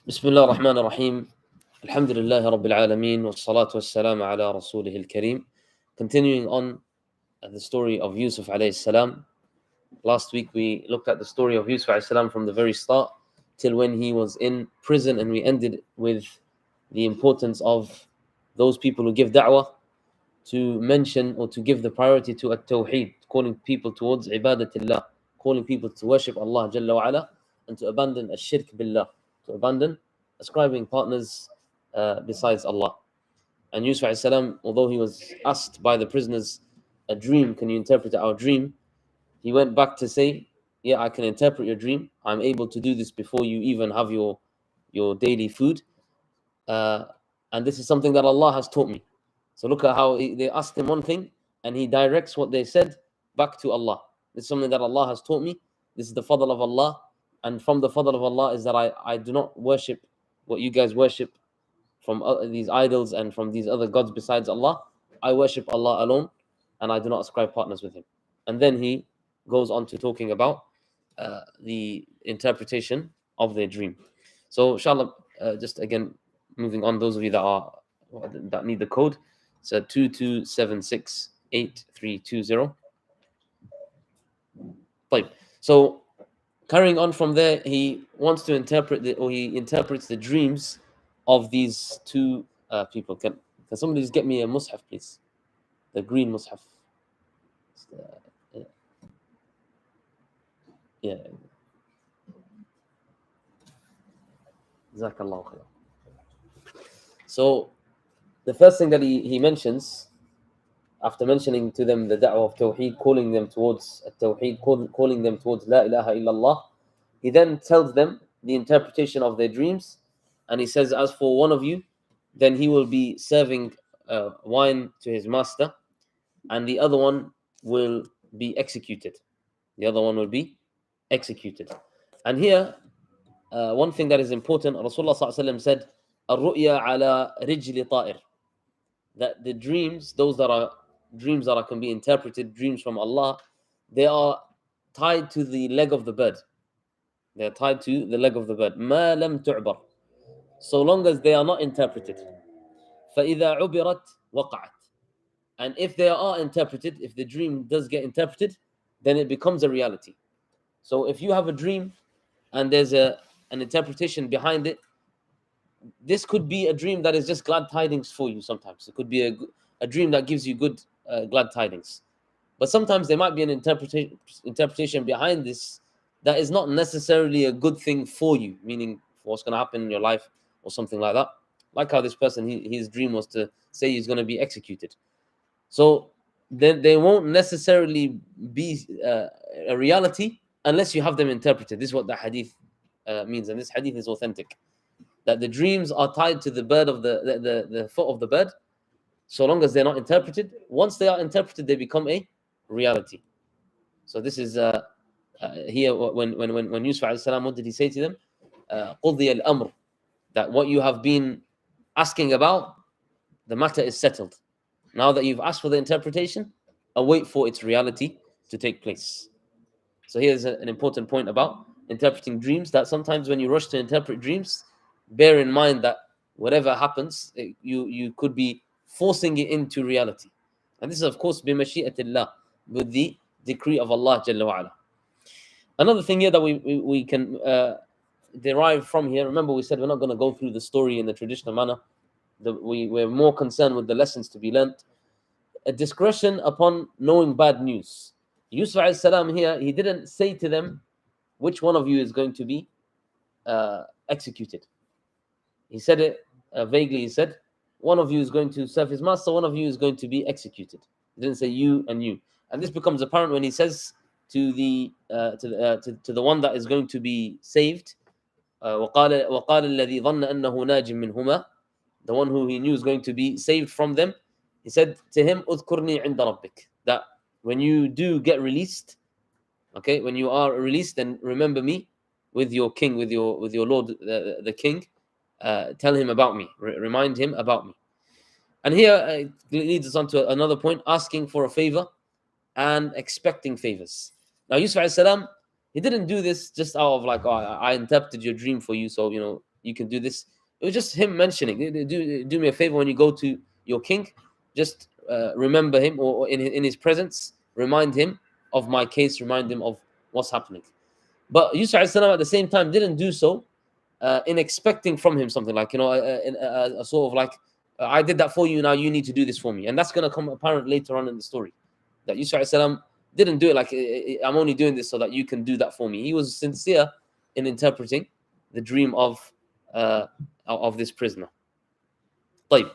بسم الله الرحمن الرحيم الحمد لله رب العالمين والصلاة والسلام على رسوله الكريم. Continuing on the story of Yusuf alayhi salam. Last week we looked at the story of Yusuf alayhi salam from the very start till when he was in prison, and we ended with the importance of those people who give da'wah to mention or to give the priority to at-tawheed, calling people towards ibadatillah, calling people to worship Allah Jalla wa ala, and to abandon ash-shirk billah, to abandon ascribing partners besides Allah. And Yusuf alayhi salam, although he was asked by the prisoners a dream, can you interpret our dream? He went back to say, yeah, I can interpret your dream. I'm able to do this before you even have your daily food. And this is something that Allah has taught me. So look at how they asked him one thing and he directs what they said back to Allah. This is something that Allah has taught me. This is the fadl of Allah. And from the fadl of Allah is that I do not worship what you guys worship from these idols and from these other gods besides Allah. I worship Allah alone and I do not ascribe partners with him. And then he goes on to talking about the interpretation of their dream. So inshallah, just again, moving on, those of you that need the code, it's 22768320. So carrying on from there, he wants to interpret he interprets the dreams of these two people. Can somebody just get me a mushaf, please? The green mushaf. Yeah. Jazakallahu khair. So the first thing that he mentions, after mentioning to them the da'wah of Tawheed, calling them towards Tawheed, calling them towards La ilaha illallah, he then tells them the interpretation of their dreams, and he says, as for one of you, then he will be serving wine to his master, and the other one will be executed. The other one will be executed. And here, one thing that is important, Rasulullah ﷺ said, "Ar-ru'ya ala rijli ta'ir," that the dreams, those that are dreams that can be interpreted, dreams from Allah, they are tied to the leg of the bird. They are tied to the leg of the bird. ما لم تعبر, so long as they are not interpreted. فإذا عبرت وقعت, and if they are interpreted, if the dream does get interpreted, then it becomes a reality. So if you have a dream and there's an interpretation behind it, this could be a dream that is just glad tidings for you. Sometimes it could be a dream that gives you good glad tidings, but sometimes there might be an interpretation behind this that is not necessarily a good thing for you, meaning for what's going to happen in your life or something like that. Like how this person, his dream was to say he's going to be executed. So then they won't necessarily be a reality unless you have them interpreted. This is what the hadith means, and this hadith is authentic. That the dreams are tied to the bird of the foot of the bird, so long as they're not interpreted. Once they are interpreted, they become a reality. So this is here when Yusuf alayhi salam, what did he say to them? قُضِيَ الْأَمْرُ, that what you have been asking about, the matter is settled. Now that you've asked for the interpretation, await for its reality to take place. So here's an important point about interpreting dreams, that sometimes when you rush to interpret dreams, bear in mind that whatever happens, you could be forcing it into reality. And this is, of course, bimashi'atillah, with the decree of Allah Jalla wa ala. Another thing here that we can derive from here, remember we said we're not going to go through the story in the traditional manner. We're more concerned with the lessons to be learnt. A discretion upon knowing bad news. Yusuf alayhi salam here, he didn't say to them, which one of you is going to be executed. He said it vaguely. He said, one of you is going to serve his master, one of you is going to be executed. He didn't say you and you. And this becomes apparent when he says to the one that is going to be saved, وقال الذي ظن أنه ناج منهما, the one who he knew is going to be saved from them, he said to him, اذكرني عند ربك, that when you do get released, okay, when you are released, then remember me with your king, with your Lord, the king. Tell him about me, remind him about me. And here it leads us on to another point, asking for a favor and expecting favors. Now Yusuf alayhi salam, he didn't do this just out of like, oh, I interpreted your dream for you, so you can do this. It was just him mentioning, do me a favor when you go to your king, just remember him, or in his presence, remind him of my case, remind him of what's happening. But Yusuf at the same time didn't do so in expecting from him something like, a sort of like, I did that for you, now you need to do this for me. And that's going to come apparent later on in the story, that Yusuf didn't do it like, I'm only doing this so that you can do that for me. He was sincere in interpreting the dream of this prisoner. طيب.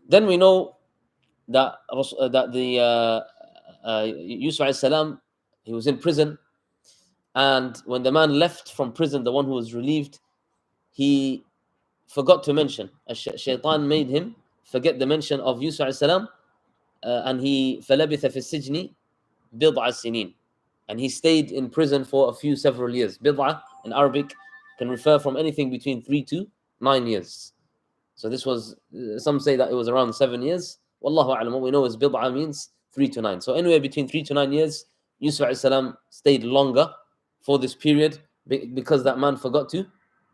Then we know that Yusuf he was in prison, and when the man left from prison, the one who was relieved, he forgot to mention. Shaitan made him forget the mention of Yusuf and he فلبث في السجن بضع سنين, and he stayed in prison for several years. Bid'ah in Arabic can refer from anything between 3 to 9 years. So this was, some say that it was around 7 years. Wallahu a'lam. What we know is bid'ah means 3 to 9. So anywhere between 3 to 9 years, Yusuf stayed longer for this period because that man forgot to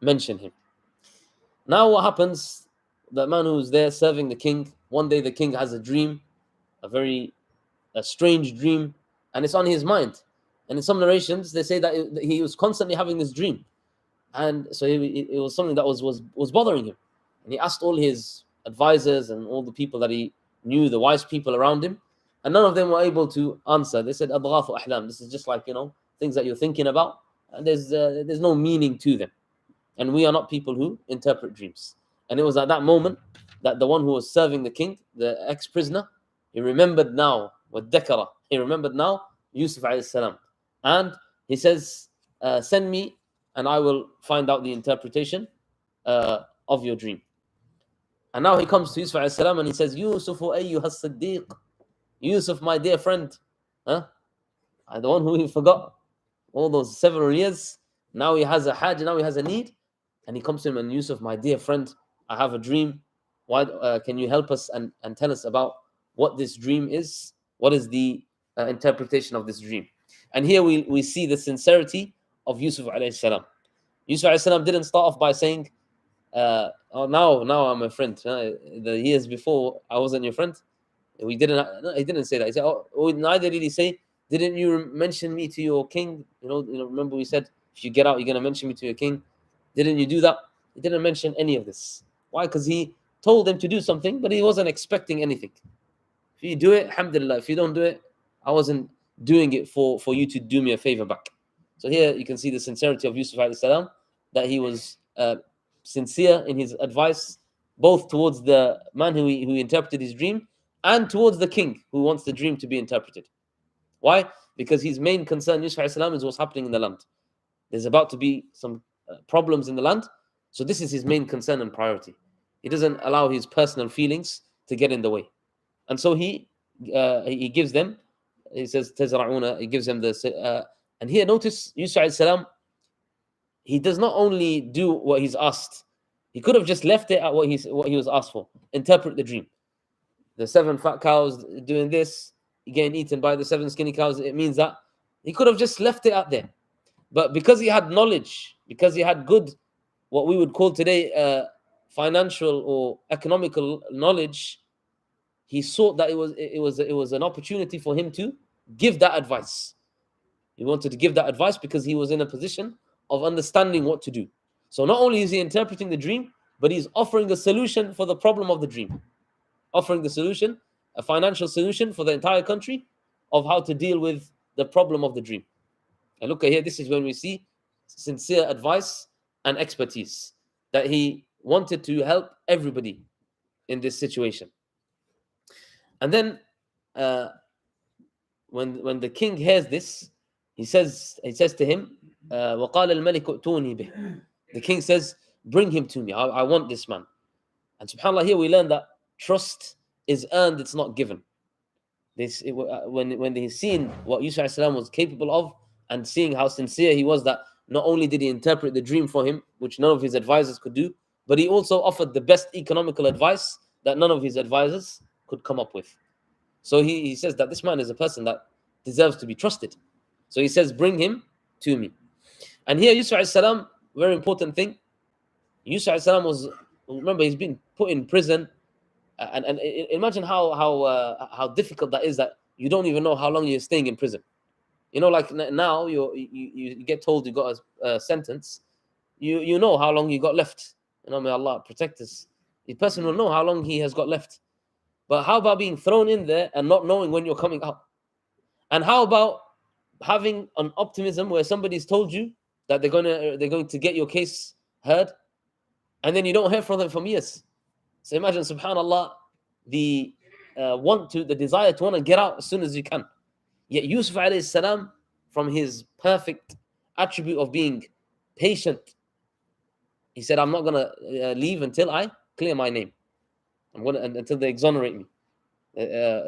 mention him. Now what happens? That man who was there serving the king, one day the king has a dream, a strange dream, and it's on his mind. And in some narrations, they say that he was constantly having this dream. And so it was something that was bothering him. And he asked all his advisors and all the people that he knew, the wise people around him, and none of them were able to answer. They said, "Adghafu ahlam." This is just like, things that you're thinking about, and there's no meaning to them. And we are not people who interpret dreams. And it was at that moment that the one who was serving the king, the ex-prisoner, he remembered now, he remembered now Yusuf alayhi salam. And he says, send me and I will find out the interpretation of your dream. And now he comes to Yusuf alayhi salam and he says, Yusuf ayyuha as-siddiq, Yusuf, my dear friend, the one who he forgot all those several years. Now he has a hajj, now he has a need. And he comes to him and, Yusuf, my dear friend, I have a dream. Why can you help us and tell us about what this dream is? What is the interpretation of this dream? And here we see the sincerity of Yusuf alayhi salam. Yusuf alayhi salam didn't start off by saying, now I'm a friend. The years before, I wasn't your friend. He didn't say that. He said, neither did he say, didn't you mention me to your king? Remember we said, if you get out, you're going to mention me to your king. Didn't you do that? He didn't mention any of this. Why? Because he told them to do something, but he wasn't expecting anything. If you do it, alhamdulillah. If you don't do it, I wasn't doing it for you to do me a favor back. So here you can see the sincerity of Yusuf alayhi salam, that he was sincere in his advice, both towards the man who interpreted his dream and towards the king who wants the dream to be interpreted. Why? Because his main concern, Yusuf alayhi salam, is what's happening in the land. There's about to be some problems in the land. So this is his main concern and priority. He doesn't allow his personal feelings to get in the way. And so he gives them, he says, Tazra'una, he gives them this. And here notice Yusuf alayhi salam, he does not only do what he's asked. He could have just left it at what he was asked for. Interpret the dream. The 7 fat cows doing this, getting eaten by the 7 skinny cows. It means that he could have just left it out there. But because he had knowledge, because he had good, what we would call today financial or economical knowledge, he sought that it was an opportunity for him to give that advice. He wanted to give that advice because he was in a position of understanding what to do. So not only is he interpreting the dream, but he's offering a solution for the problem of the dream. Offering the solution, a financial solution for the entire country of how to deal with the problem of the dream. And look here, this is when we see sincere advice and expertise, that he wanted to help everybody in this situation. And then when the king hears this, he says to him, وَقَالَ الْمَلِكُ ائْتُونِي بِهِ. The king says, bring him to me. I want this man. And subhanAllah, here we learn that trust is earned, it's not given. When he's seen what Yusuf alayhi salam was capable of, and seeing how sincere he was, that not only did he interpret the dream for him, which none of his advisors could do, but he also offered the best economical advice that none of his advisors could come up with. So he says that this man is a person that deserves to be trusted. So he says, bring him to me. And here Yusuf alayhi salam, very important thing, Yusuf alayhi salam was, remember, he's been put in prison, and imagine how difficult that is, that you don't even know how long you're staying in prison. You know, like now you get told you got a sentence, you know how long you got left. You know, may Allah protect us. The person will know how long he has got left. But how about being thrown in there and not knowing when you're coming out? And how about having an optimism where somebody's told you that they're going to get your case heard, and then you don't hear from them for years? So imagine, subhanallah, the the desire to want to get out as soon as you can. Yet Yusuf alayhi salam, from his perfect attribute of being patient, he said, I'm not going to leave until I clear my name. I'm going to, until they exonerate me.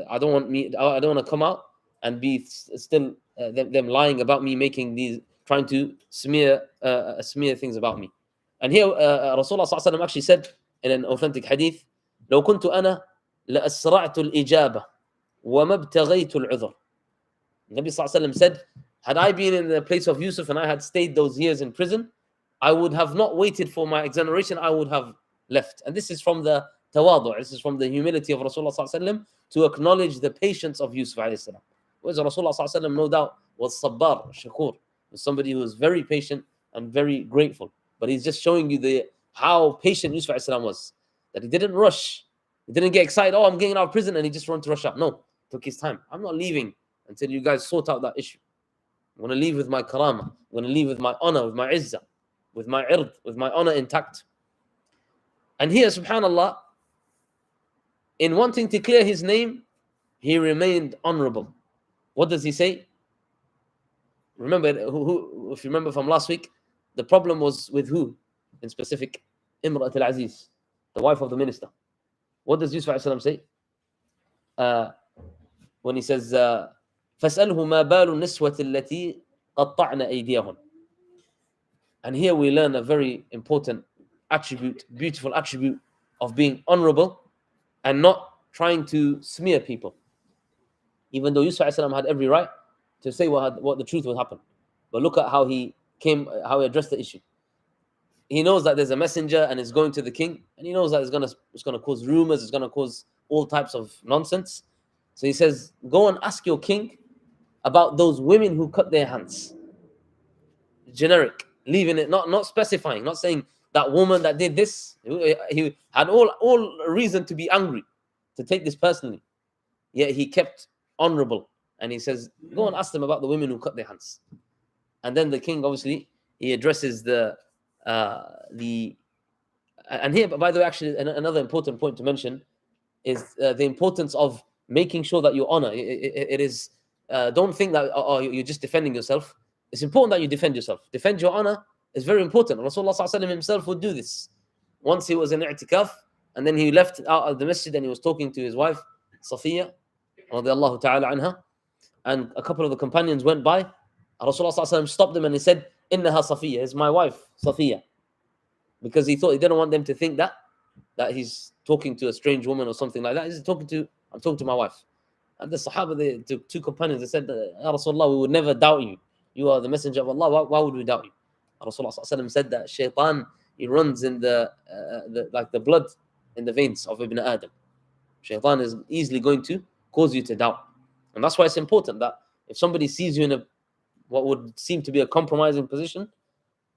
I don't want to come out and be still them lying about me, making these, trying to smear things about me. And here Rasulullah sallallahu alaihi wasallam actually said in an authentic hadith, لو كنت أنا لأسرعت الإجابة وما ابتغيت العذر. Nabi sallallahu alaihi wasallam said, had I been in the place of Yusuf and I had stayed those years in prison, I would have not waited for my exoneration, I would have left. And this is from the tawadu', this is from the humility of Rasulullah sallallahu alaihi wasallam, to acknowledge the patience of Yusuf alayhi salam. Whereas Rasulullah sallallahu alaihi wasallam, no doubt, was sabbar, shakur, was somebody who was very patient and very grateful. But he's just showing you how patient Yusuf alayhi salam was, that he didn't rush, he didn't get excited, oh, I'm getting out of prison, and he just wanted to rush out. No, took his time. I'm not leaving until you guys sort out that issue. I'm going to leave with my karama, I'm going to leave with my honor, with my izzah, with my ird, with my honor intact. And here, subhanallah, in wanting to clear his name, he remained honorable. What does he say? Remember, if you remember from last week, the problem was with who in specific? Imra'at al-Aziz, the wife of the minister. What does Yusuf alayhi salam say? When he says, فَاسْأَلْهُ مَا بَالُ النِّسْوَةِ الَّتِي قَطَّعْنَ أَيْدِيَهُنْ. And here we learn a very important attribute, beautiful attribute of being honorable and not trying to smear people. Even though Yusuf alayhi salam had every right to say what the truth would happen. But look at how he addressed the issue. He knows that there's a messenger and it's going to the king, and he knows that it's gonna cause rumors, it's gonna cause all types of nonsense. So he says, go and ask your king about those women who cut their hands. Generic, leaving it, not specifying, not saying that woman that did this. He had all reason to be angry, to take this personally. Yet he kept honorable. And he says, go and ask them about the women who cut their hands. And then the king, obviously, he addresses and here, by the way, actually, another important point to mention is the importance of making sure that you honor. It is, don't think that you're just defending yourself. It's important that you defend yourself. Defend your honor is very important. Rasulullah sallallahu alaihi wasallam himself would do this. Once he was in i'tikaf, and then he left out of the masjid and he was talking to his wife, Safiya, radiallahu ta'ala anha, and a couple of the companions went by. Rasulullah sallallahu alaihi wasallam stopped them and he said, Innaha Safiya, it's my wife, Safiya. Because he didn't want them to think that he's talking to a strange woman or something like that. I'm talking to my wife. And the Sahaba, the two companions, they said, Ya Rasulullah, we would never doubt you. You are the messenger of Allah. Why would we doubt you? Rasulullah sallallahu alaihi wasallam said that shaitan, he runs in like the blood in the veins of Ibn Adam. Shaitan is easily going to cause you to doubt. And that's why it's important that if somebody sees you in what would seem to be a compromising position,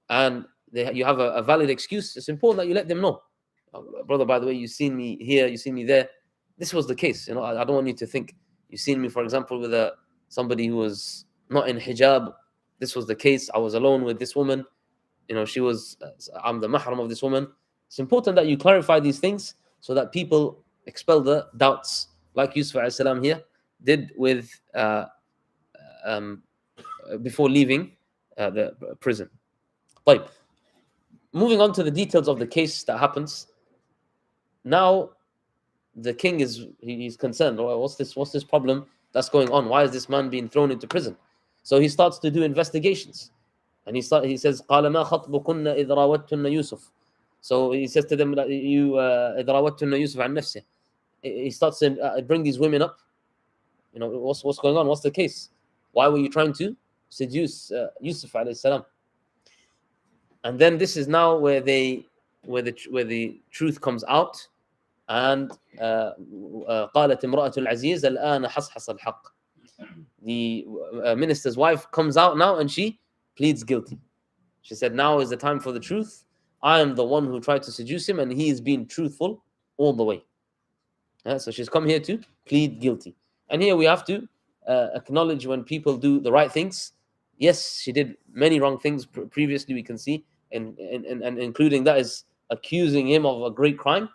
and you have a valid excuse, it's important that you let them know. Brother, by the way, you've seen me here, you've seen me there. This was the case. I don't want you to think you've seen me, for example, with somebody who was not in hijab. This was the case. I was alone with this woman. I'm the mahram of this woman. It's important that you clarify these things so that people expel the doubts, like Yusuf alayhi salam here did with before leaving the prison. But moving on to the details of the case that happens. Now the king he's concerned. Oh, what's this problem that's going on? Why is this man being thrown into prison? So he starts to do investigations, and he says, قال ما خطبكن إذ راوتن يوسف. So he says to them that you إذ راوتن يوسف عن نفسه. He starts to bring these women up. What's going on? What's the case? Why were you trying to seduce Yusuf alayhi salam? And then this is now where they where the truth comes out, and قالت امرأة العزيز الآن حصحص الحق. The minister's wife comes out now and she pleads guilty. She said, now is the time for the truth. I am the one who tried to seduce him, and he is being truthful all the way. So she's come here to plead guilty. And here we have to acknowledge when people do the right things. Yes, she did many wrong things previously, we can see, and including that is accusing him of a great crime.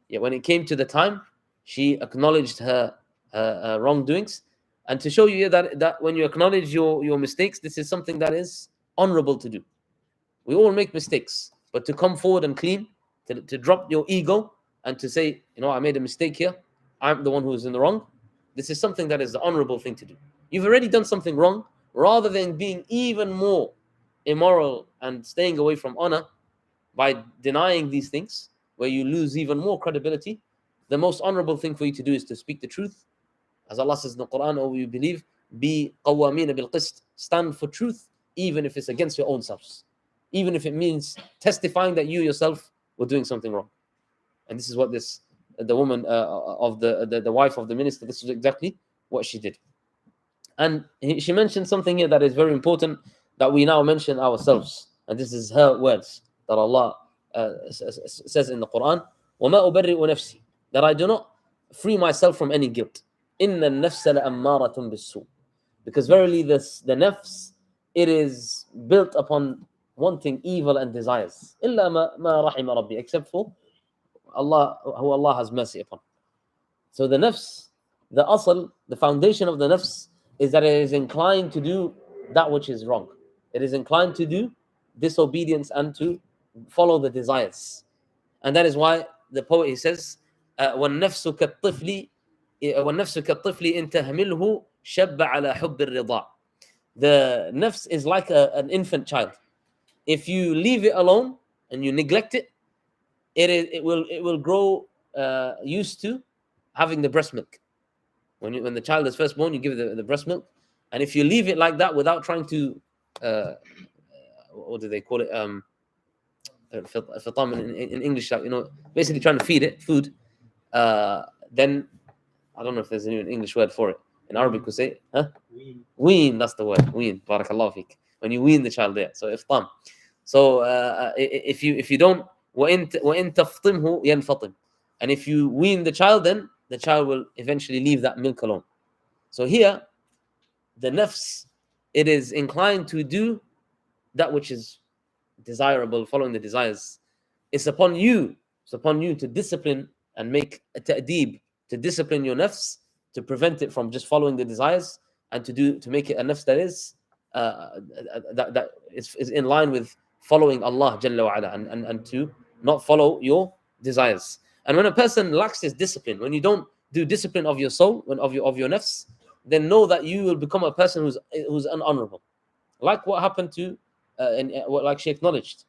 Yet when it came to the time, she acknowledged her wrongdoings. And to show you that when you acknowledge your mistakes, this is something that is honorable to do. We all make mistakes, but to come forward and clean, to drop your ego and to say, I made a mistake here, I'm the one who is in the wrong, this is something that is the honorable thing to do. You've already done something wrong. Rather than being even more immoral and staying away from honor by denying these things, where you lose even more credibility, the most honorable thing for you to do is to speak the truth. As Allah says in the Quran, "Oh, you believe, be qawwamina bil qist," stand for truth, even if it's against your own selves, even if it means testifying that you yourself were doing something wrong. And this is what the woman of the wife of the minister, this is exactly what she did. And she mentioned something here that is very important, that we now mention ourselves. And this is her words that Allah says in the Quran, وَمَا أُبَرِّئُ نَفْسِي, that I do not free myself from any guilt. إِنَّ النَّفْسَ لَأَمَّارَةٌ بِالسُّوءِ, because verily the nafs, it is built upon wanting evil and desires. إِلَّا مَا رَحِمَ رَبِّي, except for Allah, who Allah has mercy upon. So the nafs, the asl, the foundation of the nafs, is that it is inclined to do that which is wrong. It is inclined to do disobedience and to follow the desires. And that is why the poet, he says, وَالنَّفْسُ كَالطِّفْلِ إِن تَهْمِلْهُ شَبَّ عَلَى حُبِّ الرِّضَاعِ. The nafs is like an infant child. If you leave it alone and you neglect it, it will grow used to having the breast milk. When the child is first born, you give the breast milk, and if you leave it like that without trying to, what do they call it? In English, like, basically trying to feed it food. Then I don't know if there's an English word for it. In Arabic, we say, wean. That's the word. Wean. Barakallahu feek. When you wean the child there. So iftam. So if you don't, وَإِن تَفْطِمْهُ يَنْفَطِمْ. And if you wean the child, then the child will eventually leave that milk alone. So here, the nafs, it is inclined to do that which is desirable, following the desires. It's upon you to discipline and make a ta'deeb, to discipline your nafs, to prevent it from just following the desires, and to make it a nafs that is in line with following Allah Jalla wa Ala, and to not follow your desires. And when a person lacks this discipline, when you don't do discipline of your soul, of your nafs, then know that you will become a person who's unhonorable. Like what happened to, like she acknowledged,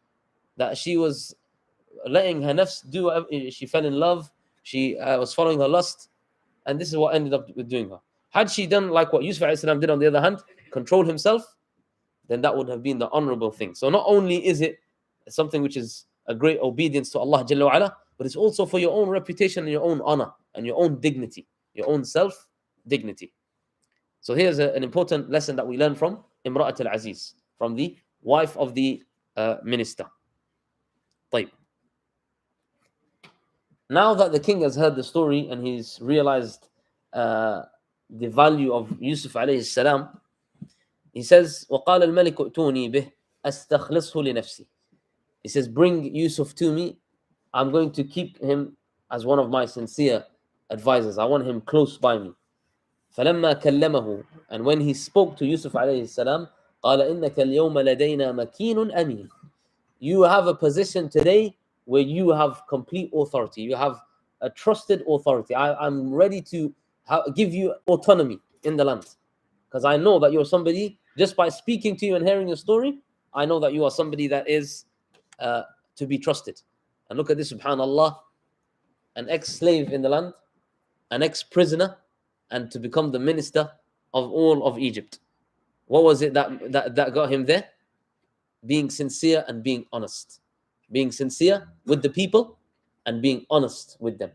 that she was letting her nafs do whatever. She fell in love, she was following her lust, and this is what ended up with doing her. Had she done like what Yusuf did, on the other hand, control himself, then that would have been the honorable thing. So not only is it something which is a great obedience to Allah Jalla wa Ala, but it's also for your own reputation and your own honor and your own dignity, your own self-dignity. So here's an important lesson that we learn from Imra'at al-Aziz, from the wife of the minister. طيب. Now that the king has heard the story and he's realized the value of Yusuf alayhi salam, he says, وَقَالَ الْمَلِكُ ائْتُونِي بِهِ أَسْتَخْلِصْهُ لِنَفْسِي. He says, bring Yusuf to me. I'm going to keep him as one of my sincere advisors. I want him close by me. فَلَمَّا كَلَّمَهُ, and when he spoke to Yusuf alayhi salam, قَالَ إِنَّكَ الْيَوْمَ لَدَيْنَا مَكِينٌ أَمِينٌ. You have a position today where you have complete authority. You have a trusted authority. I'm ready to give you autonomy in the land, because I know that you're somebody, just by speaking to you and hearing your story, I know that you are somebody that is to be trusted. And look at this, subhanallah, an ex-slave in the land, an ex-prisoner, and to become the minister of all of Egypt. What was it that got him there? Being sincere and being honest. being sincere with the people and being honest with them.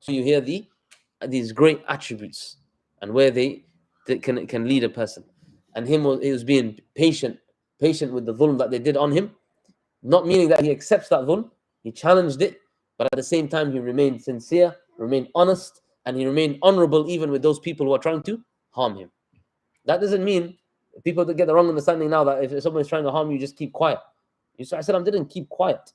So you hear these great attributes and where they can lead a person. And he was being patient with the dhulm that they did on him, not meaning that he accepts that dhulm. He challenged it, but at the same time he remained sincere, remained honest, and he remained honorable even with those people who are trying to harm him. That doesn't mean people that get the wrong understanding now that if someone is trying to harm you, just keep quiet. Yusuf didn't keep quiet,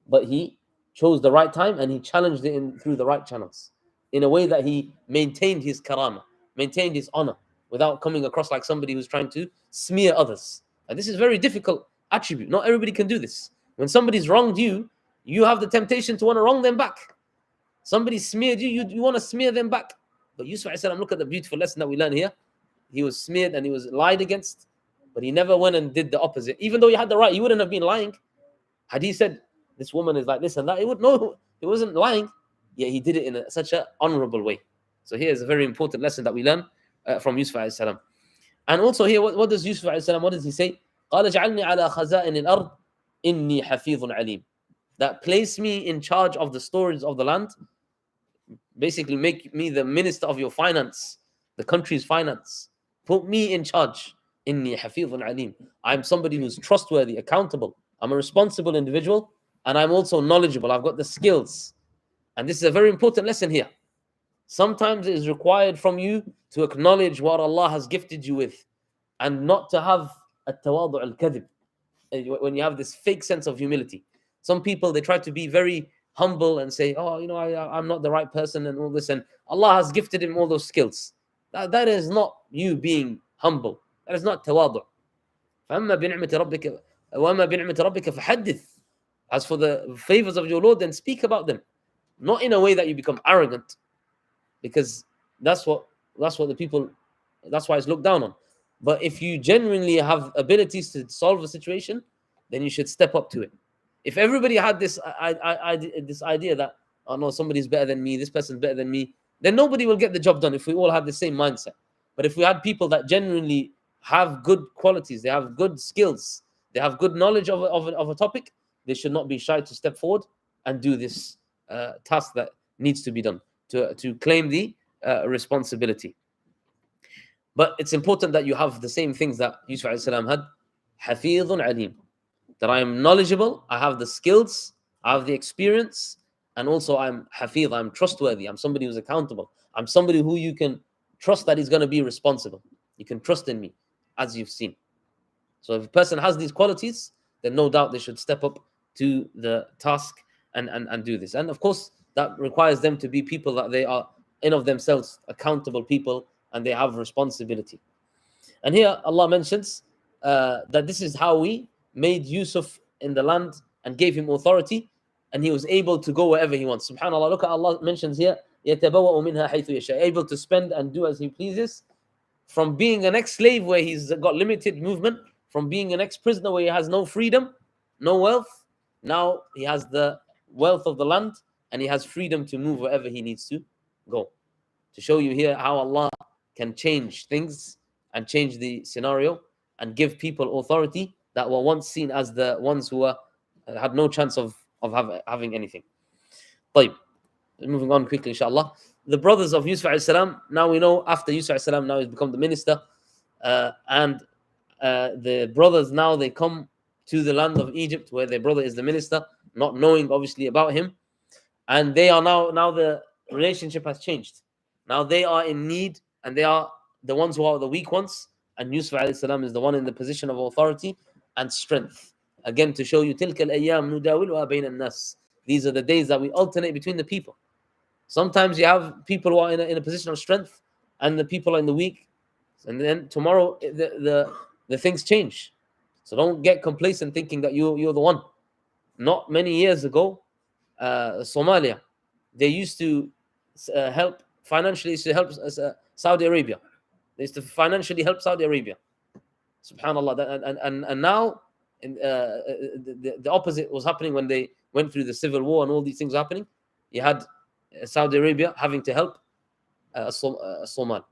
but he chose the right time and he challenged it through the right channels in a way that he maintained his karama, maintained his honor without coming across like somebody who's trying to smear others. And this is a very difficult attribute. Not everybody can do this. When somebody's wronged you, you have the temptation to want to wrong them back. Somebody smeared you, you want to smear them back. But Yusuf, look at the beautiful lesson that we learn here. He was smeared and he was lied against, but he never went and did the opposite. Even though he had the right, he wouldn't have been lying. Had he said, this woman is like this and that, he would know he wasn't lying. Yet he did it in such an honorable way. So here's a very important lesson that we learn from Yusuf alayhi salam. And also here, what does Yusuf alayhi salam, what does he say? قَالَ اجْعَلْنِي عَلَى خَزَائِنِ الْأَرْضِ إِنِّي حَفِيظٌ عَلِيمٌ. That place me in charge of the storage of the land. Basically make me the minister of your finance, the country's finance. Put me in charge. Inni hafidhun alim. I'm somebody who's trustworthy, accountable. I'm a responsible individual, and I'm also knowledgeable. I've got the skills. And this is a very important lesson here. Sometimes it is required from you to acknowledge what Allah has gifted you with, and not to have a tawadu al-kadhib, when you have this fake sense of humility. Some people, they try to be very humble and say, oh, I'm not the right person and all this, and Allah has gifted him all those skills. That is not you being humble. That is not tawadu. فَأَمَّا بِنِعْمَةِ رَبِّكَ وَأَمَّا بِنِعْمَةِ رَبِّكَ فَحَدِّثْ. As for the favors of your Lord, then speak about them. Not in a way that you become arrogant, because that's why it's looked down on. But if you genuinely have abilities to solve a situation, then you should step up to it. If everybody had this idea that, oh no, somebody's better than me, this person's better than me, then nobody will get the job done if we all have the same mindset. But if we had people that genuinely have good qualities, they have good skills, they have good knowledge of a topic, they should not be shy to step forward and do this task that needs to be done, to claim the responsibility. But it's important that you have the same things that Yusuf alayhi salam had. Hafidhun alim. That I am knowledgeable, I have the skills, I have the experience, and also I'm hafidh, I'm trustworthy, I'm somebody who's accountable. I'm somebody who you can trust that he's going to be responsible. You can trust in me, as you've seen. So if a person has these qualities, then no doubt they should step up to the task and do this. And of course, that requires them to be people that they are in of themselves accountable people, and they have responsibility. And here Allah mentions that this is how we made Yusuf in the land and gave him authority, and he was able to go wherever he wants. SubhanAllah, look at Allah mentions here, يَتَبَوَّأُ مِنْهَا حَيْثُ يَشَاءُ, able to spend and do as he pleases, from being an ex-slave where he's got limited movement, from being an ex-prisoner where he has no freedom, no wealth. Now he has the wealth of the land and he has freedom to move wherever he needs to go. To show you here how Allah can change things and change the scenario and give people authority that were once seen as the ones who had no chance of having anything. طيب. Moving on quickly, inshallah. The brothers of Yusuf alayhi salam, now we know after Yusuf alayhi salam, now he's become the minister. And the brothers now, they come to the land of Egypt where their brother is the minister, not knowing obviously about him. And they are now the relationship has changed. Now they are in need and they are the ones who are the weak ones. And Yusuf alayhi salam is the one in the position of authority and strength. Again, to show you, تِلْكَ الْأَيَّامُ نُدَاوِلُهَا بَيْنَ النَّاسِ. These are the days that we alternate between the people. Sometimes you have people who are in a position of strength and the people are in the weak. And then tomorrow the things change. So don't get complacent thinking that you're the one. Not many years ago, Somalia, they used to help financially to help Saudi Arabia. They used to financially help Saudi Arabia. SubhanAllah. And now the opposite was happening when they went through the civil war and all these things happening. You had Saudi Arabia having to help Somal.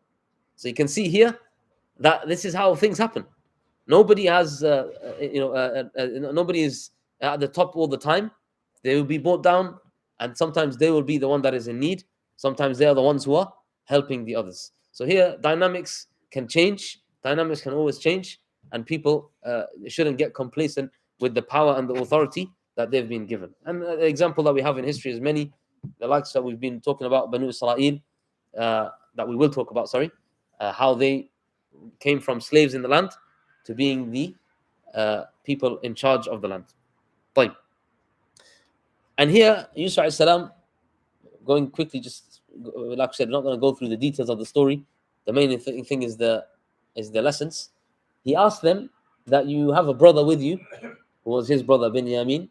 So you can see here that this is how things happen. Nobody has, nobody is at the top all the time. They will be brought down, and sometimes they will be the one that is in need. Sometimes they are the ones who are helping the others. So here, dynamics can change. Dynamics can always change, and people shouldn't get complacent with the power and the authority that they've been given. And the example that we have in history is many, the likes that we've been talking about, Banu Israel, that we will talk about, how they came from slaves in the land to being the people in charge of the land. طيب. And here, Yusuf alayhi salam, going quickly, just like I said, we're not going to go through the details of the story. The main thing is the lessons. He asked them that you have a brother with you, who was his brother Binyamin,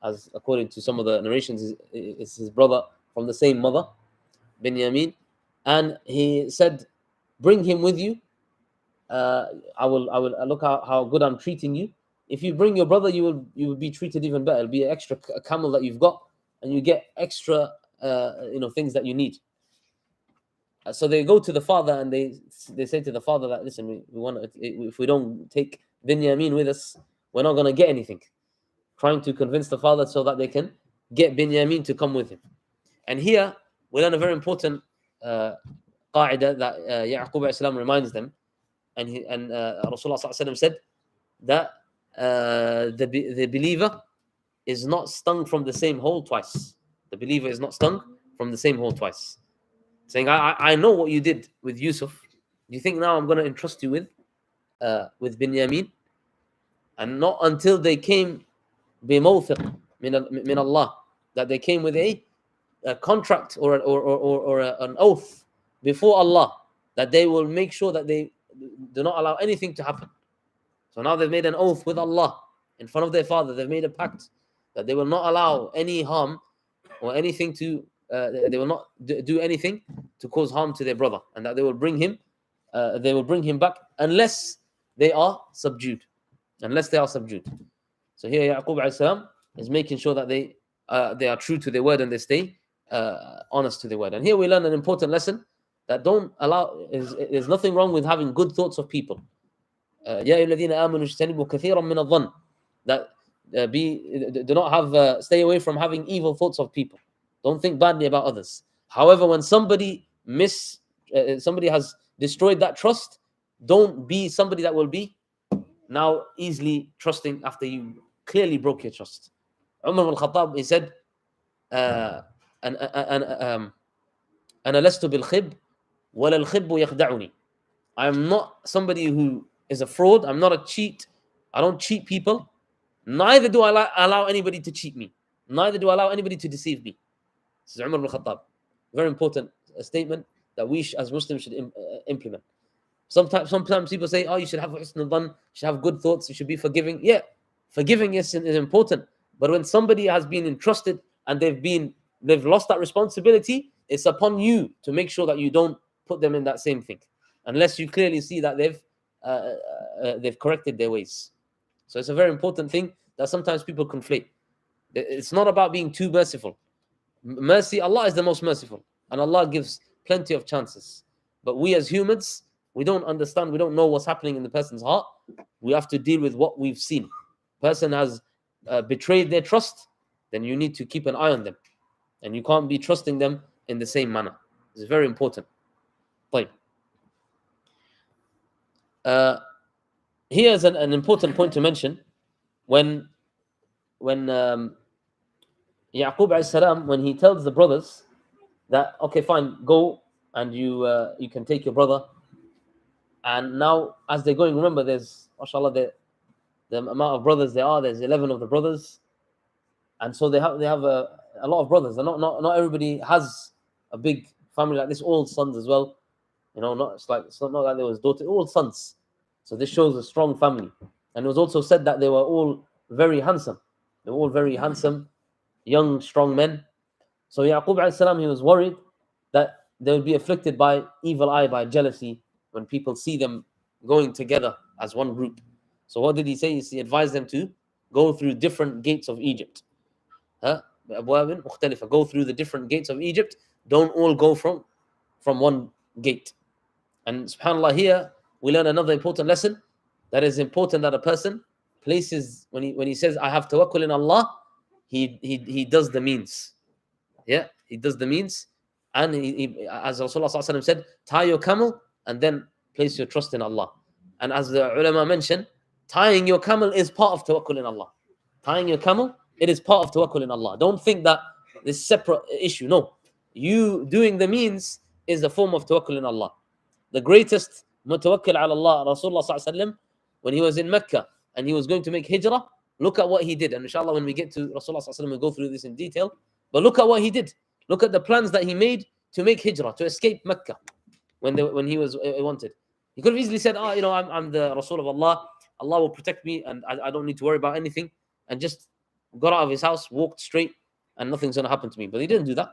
as according to some of the narrations, is his brother from the same mother, Binyamin. And he said, bring him with you. I will look how good I'm treating you. If you bring your brother, you will be treated even better. It'll be an extra camel that you've got, and you get extra things that you need. So they go to the father and they say to the father that, listen, we want, if we don't take Binyamin with us, we're not going to get anything. Trying to convince the father so that they can get Binyamin to come with him. And here we learn a very important qaida that Yaqub alayhi salam reminds them, and Rasulullah sallallahu alaihi wasallam said that the believer is not stung from the same hole twice. The believer is not stung from the same hole twice. Saying, I know what you did with Yusuf. Do you think now I'm going to entrust you with Binyamin? And not until they came بموثق من Allah, that they came with a contract or an oath before Allah that they will make sure that they do not allow anything to happen. So now they've made an oath with Allah in front of their father. They've made a pact that they will not allow any harm or anything to they will not do anything to cause harm to their brother, and that they will bring him back unless they are subdued. So here Yaqub alayhi salam is making sure that they are true to their word and they stay honest to their word. And here we learn an important lesson, that don't allow, there's nothing wrong with having good thoughts of people. يا أيها الذين آمنوا اجتنبوا كثيرا من الظن, that do not have stay away from having evil thoughts of people. Don't think badly about others. However, when somebody has destroyed that trust, don't be somebody that will be now easily trusting after you clearly broke your trust. Umar al-Khattab, he said, أنا لست بالخب ولا الخب يخدعني. I am not somebody who is a fraud. I'm not a cheat. I don't cheat people. Neither do I allow anybody to cheat me. Neither do I allow anybody to deceive me. This is Umar al-Khattab. Very important statement that we as Muslims should implement. Sometimes people say, oh, you should have husn al-dhan, you should have good thoughts, you should be forgiving. Yeah, forgiving is important. But when somebody has been entrusted and they've lost that responsibility, it's upon you to make sure that you don't put them in that same thing, unless you clearly see that they've corrected their ways. So it's a very important thing that sometimes people conflate. It's not about being too merciful. Mercy, Allah is the most merciful, and Allah gives plenty of chances. But we as humans, we don't understand, we don't know what's happening in the person's heart. We have to deal with what we've seen. Person has betrayed their trust, then you need to keep an eye on them, and you can't be trusting them in the same manner. It's very important. طيب. Here's an important point to mention. When Yaqub alayhi salam, when he tells the brothers that, okay, fine, go and you can take your brother. And now, as they're going, remember, there's, mashallah, the amount of brothers there's 11 of the brothers, and so they have a lot of brothers. And not everybody has a big family like this. All sons as well, not like there was daughters, all sons. So this shows a strong family. And it was also said that they were all very handsome. They were all very handsome, young, strong men. So Yaqub alayhi salam, he was worried that they would be afflicted by evil eye, by jealousy, when people see them going together as one group. So what did he say? He advised them to go through different gates of Egypt. Go through the different gates of Egypt. Don't all go from one gate. And subhanAllah, here we learn another important lesson, that is important that a person places, when he says, I have tawakkul in Allah, he does the means. Yeah, he does the means. And as Rasulullah ﷺ said, tie your camel and then place your trust in Allah. And as the ulama mentioned, tying your camel is part of tawakkul in Allah. Tying your camel, it is part of tawakkul in Allah. Don't think that this separate issue. No, you doing the means is a form of tawakkul in Allah. The greatest mutawakkil ala Allah, Rasulullah ﷺ, when he was in Mecca and he was going to make hijrah, look at what he did. And inshallah, when we get to Rasulullah ﷺ, we'll go through this in detail. But look at what he did. Look at the plans that he made to make hijrah, to escape Mecca when he was wanted. He could have easily said, I'm the Rasul of Allah. Allah will protect me and I don't need to worry about anything. And just got out of his house, walked straight, and nothing's going to happen to me. But he didn't do that.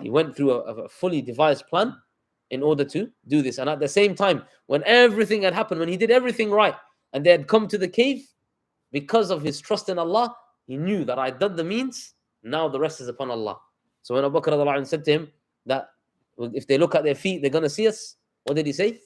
He went through a fully devised plan in order to do this. And at the same time, when everything had happened, when he did everything right, and they had come to the cave, because of his trust in Allah, he knew that I did the means, now the rest is upon Allah. So when Abu Bakr said to him that if they look at their feet, they're going to see us, what did he say?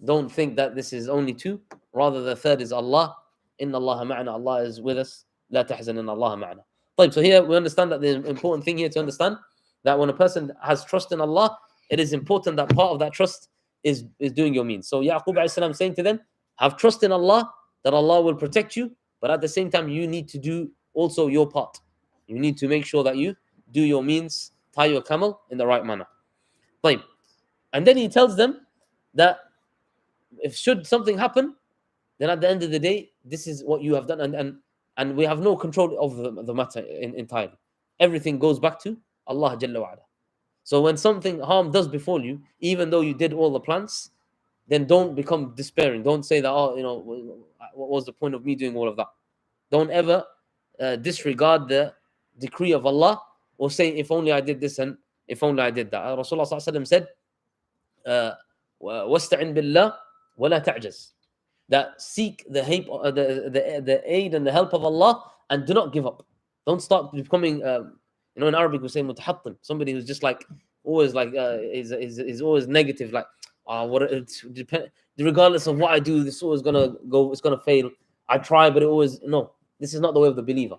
Don't think that this is only two, rather the third is Allah. Inna Allah ma'ana, Allah is with us. La tahzan, inna Allah ma'ana. So here we understand that the important thing here to understand that when a person has trust in Allah, it is important that part of that trust is doing your means. So Yaqub alayhi salam saying to them, have trust in Allah, that Allah will protect you, but at the same time, you need to do also your part. You need to make sure that you do your means, tie your camel in the right manner. And then he tells them that if should something happen, then at the end of the day, this is what you have done, and we have no control of the matter entirely. Everything goes back to Allah Jalla wa'ala. So when something harm does befall you, even though you did all the plans, then don't become despairing. Don't say that, what was the point of me doing all of that? Don't ever disregard the decree of Allah or say, if only I did this and if only I did that. Rasulullah ﷺ said, وَاسْتَعِنْ بِاللَّهِ وَلَا تَعْجَزْ. That seek the aid and the help of Allah and do not give up. Don't start becoming, in Arabic we say mutahattim, somebody who's just like, always like, is always negative, like, regardless of what I do, this is always gonna go, it's gonna fail. I try, but it always, no. This is not the way of the believer.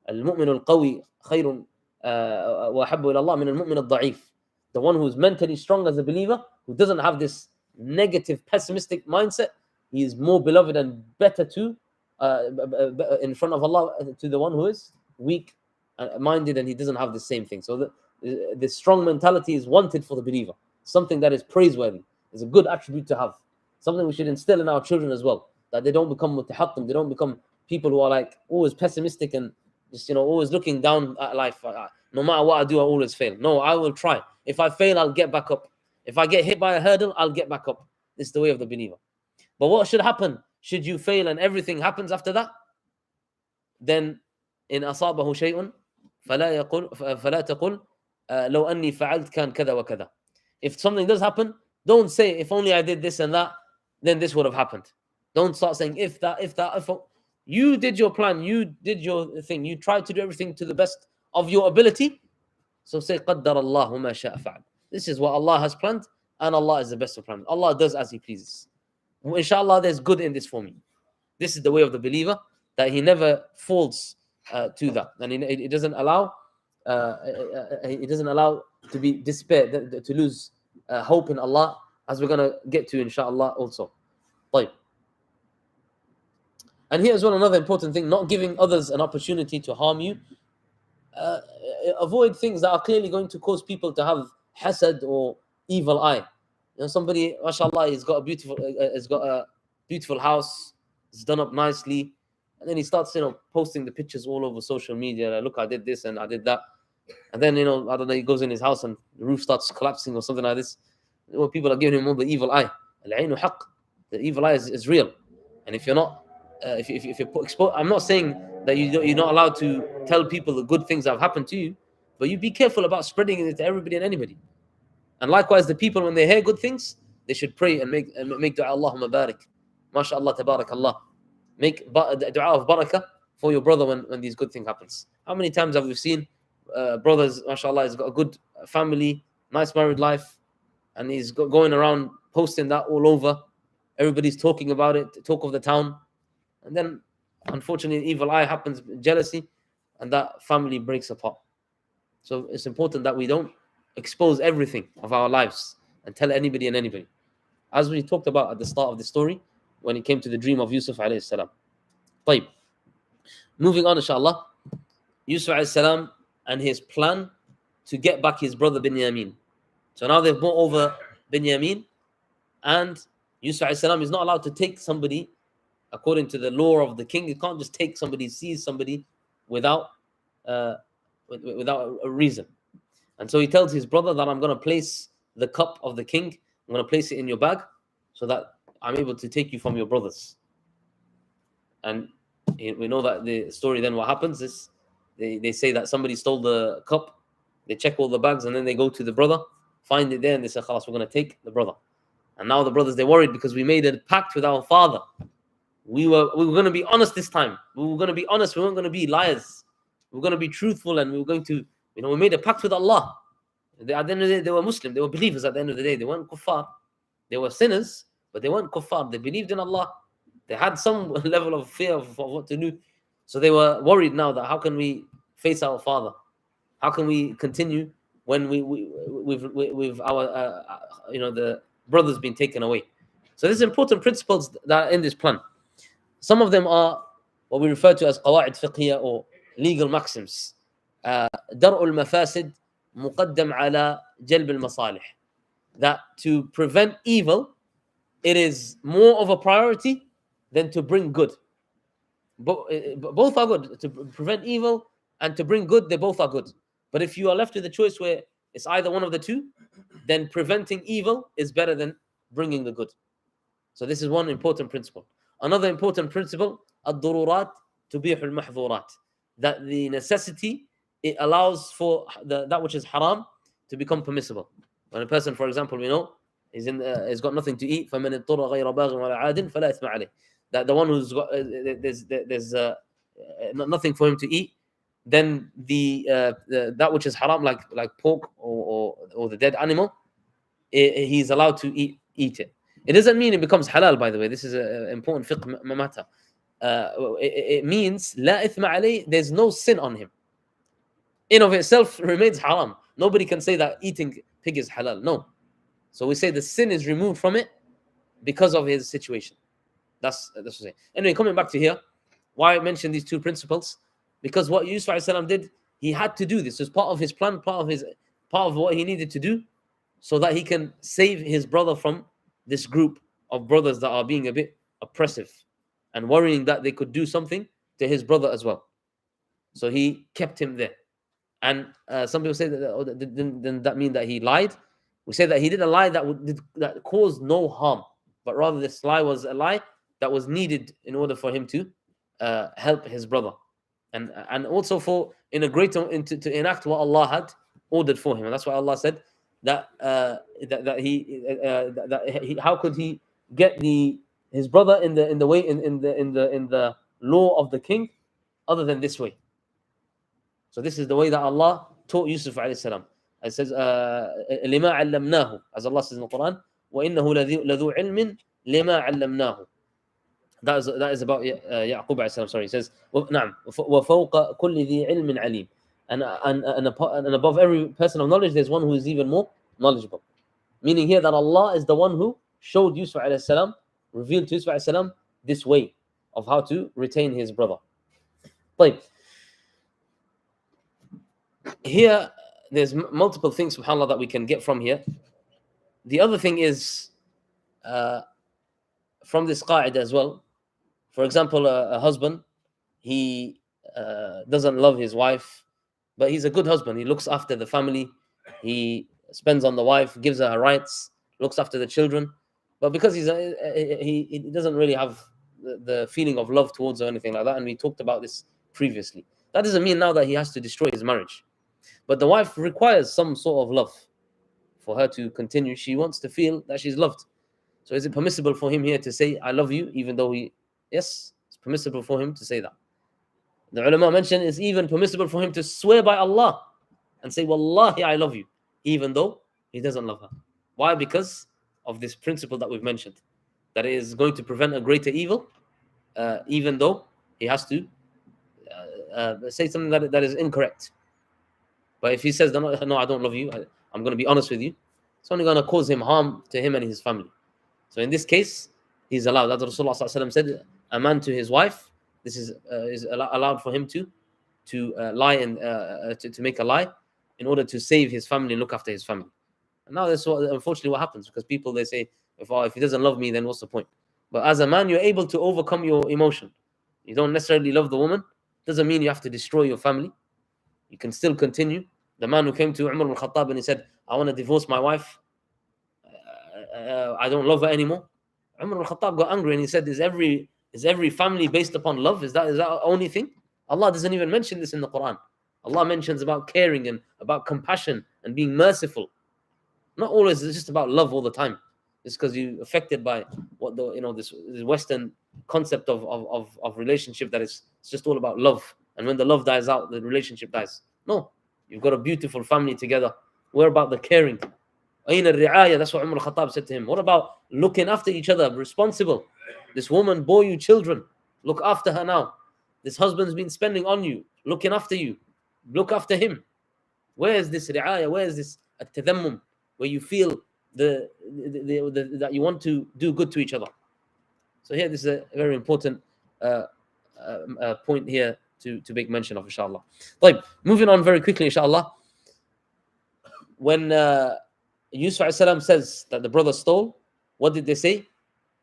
المؤمن القوي خير وأحب إلى الله من المؤمن الضعيف. The one who's mentally strong as a believer, who doesn't have this negative, pessimistic mindset, he is more beloved and better in front of Allah to the one who is weak minded and he doesn't have the same thing. So the strong mentality is wanted for the believer. Something that is praiseworthy. It's a good attribute to have. Something we should instill in our children as well. That they don't become mutahattim, they don't become people who are like always pessimistic and just always looking down at life. No matter what I do, I always fail. No, I will try. If I fail, I'll get back up. If I get hit by a hurdle, I'll get back up. This is the way of the believer. But what should happen? Should you fail and everything happens after that? Then in أصابه شيء فلا تقل لو أني فعلت كان كذا وكذا. If something does happen, don't say, if only I did this and that, then this would have happened. Don't start saying, if you did your plan, you did your thing, you tried to do everything to the best of your ability. So say, قَدَّرَ اللَّهُ مَا شَاءَ فَعَلْ. This is what Allah has planned, and Allah is the best of planners. Allah does as He pleases. Inshallah, there's good in this for me. This is the way of the believer, that he never falls to that, and it doesn't allow to be despair, to lose hope in Allah, as we're gonna get to inshallah also. طيب. And here as well, another important thing: not giving others an opportunity to harm you. Avoid things that are clearly going to cause people to have hasad or evil eye. Somebody, mashallah, he's got a beautiful house, it's done up nicely, and then he starts, posting the pictures all over social media. Like, look, I did this and I did that, and then I don't know, he goes in his house and the roof starts collapsing or something like this. People are giving him all the evil eye. Al-'aynu haqq. The evil eye is real, and if you're not, if you're I'm not saying that you're not allowed to tell people the good things that have happened to you, but you be careful about spreading it to everybody and anybody. And likewise, the people, when they hear good things, they should pray and make dua, Allahumma barik, mashallah, tabarakallah. Make dua of barakah for your brother when these good things happens. How many times have we seen brothers, mashallah, he's got a good family, nice married life, and he's going around posting that all over. Everybody's talking about it, talk of the town. And then unfortunately, evil eye happens, jealousy, and that family breaks apart. So it's important that we don't expose everything of our lives and tell anybody and anybody. As we talked about at the start of the story, when it came to the dream of Yusuf alayhi salam. طيب. Moving on, inshallah, Yusuf alayhi salam and his plan to get back his brother Binyamin. So now they've brought over Binyamin, and Yusuf alayhi salam is not allowed to take somebody according to the law of the king. You can't just take somebody, seize somebody without without a reason. And so he tells his brother that I'm going to place the cup of the king, I'm going to place it in your bag so that I'm able to take you from your brothers. And we know that the story then what happens is they say that somebody stole the cup, they check all the bags, and then they go to the brother, find it there, and they say, Khalas, we're going to take the brother. And now the brothers, they're worried because we made a pact with our father. We were going to be honest this time. We were going to be honest. We weren't going to be liars. We were going to be truthful, and we were going to, we made a pact with Allah. At the end of the day, they were Muslim. They were believers at the end of the day. They weren't kuffar. They were sinners, but they weren't kuffar. They believed in Allah. They had some level of fear of what to do. So they were worried now that how can we face our father? How can we continue when with our the brothers being taken away? So there's important principles that are in this plan. Some of them are what we refer to as قواعد فقهية or legal maxims. درء المفاسد مقدم على جلب المصالح. That to prevent evil, it is more of a priority than to bring good. Both are good. To prevent evil and to bring good, they both are good. But if you are left with a choice where it's either one of the two, then preventing evil is better than bringing the good. So this is one important principle. Another important principle, الضرورات تبيح المحظورات. That the necessity, it allows for that which is haram to become permissible. When a person, for example, we know, has got nothing to eat, فَمَنِ اضْطُرَ غَيْرَ بَاغٍ وَلَا عَادٍ فَلَا إِثْمَ عَلَيْهِ. That the one who's got there's nothing for him to eat, then the that which is haram, like pork or the dead animal, he's allowed to eat it. It doesn't mean it becomes halal, by the way. This is an important fiqh matter. It means لا إثم عليه, there's no sin on him. In of itself remains haram. Nobody can say that eating pig is halal. No. So we say the sin is removed from it because of his situation. That's what we say. Anyway, coming back to here, why I mentioned these two principles? Because what Yusuf alayhi salam did, he had to do this. It was part of his plan, part of what he needed to do, so that he can save his brother from this group of brothers that are being a bit oppressive and worrying that they could do something to his brother as well. So he kept him there. And some people say that didn't that mean that he lied? We say that he did a lie that caused no harm, but rather this lie was a lie that was needed in order for him to help his brother, and also for in a greater to enact what Allah had ordered for him. And that's why Allah said that how could he get his brother in the way in the law of the king other than this way? So this is the way that Allah taught Yusuf alayhi salam. It says لما علمناه, as Allah says in the Quran, وإنه لذو علم لما علمناه. That is about Yaqub alayhi salam. Sorry, he says نعم وفوق كل ذي علم عليم. And above every person of knowledge, there's one who is even more knowledgeable. Meaning here that Allah is the one who showed Yusuf alayhi salam, revealed to Yusuf alayhi salam this way of how to retain his brother. طيب. Here, there's multiple things, subhanAllah, that we can get from here. The other thing is, from this qa'idah as well, for example, a husband, he doesn't love his wife, but he's a good husband. He looks after the family, he spends on the wife, gives her rights, looks after the children. But because he doesn't really have the feeling of love towards her or anything like that, and we talked about this previously, that doesn't mean now that he has to destroy his marriage. But the wife requires some sort of love for her to continue. She wants to feel that she's loved. So is it permissible for him here to say, I love you, even though yes, it's permissible for him to say that. The ulama mentioned it's even permissible for him to swear by Allah and say, Wallahi, I love you, even though he doesn't love her. Why? Because of this principle that we've mentioned, that it is going to prevent a greater evil, even though he has to say something that is incorrect. But if he says, no, I don't love you, I'm going to be honest with you, it's only going to cause him harm to him and his family. So in this case, he's allowed. As Rasulullah ﷺ said, a man to his wife, this is allowed for him to lie and to make a lie in order to save his family and look after his family. And now that's unfortunately what happens, because people, they say, if he doesn't love me, then what's the point? But as a man, you're able to overcome your emotion. You don't necessarily love the woman. Doesn't mean you have to destroy your family. You can still continue. The man who came to Umar ibn Khattab and he said, I want to divorce my wife. I don't love her anymore. Umar ibn Khattab got angry and he said, is every family based upon love? Is that the only thing? Allah doesn't even mention this in the Quran. Allah mentions about caring and about compassion and being merciful. Not always it's just about love all the time. It's because you're affected by what this Western concept of relationship, that it's just all about love. And when the love dies out, the relationship dies. No, you've got a beautiful family together. What about the caring? That's what Umar al-Khattab said to him. What about looking after each other, responsible? This woman bore you children. Look after her now. This husband's been spending on you, looking after you. Look after him. Where is this ri'ayah? Where is this at-tadammum, where you feel that you want to do good to each other? So here, this is a very important point here to make mention of, inshallah. Right, moving on very quickly, inshallah. When Yusuf ﷺ says that the brother stole, what did they say?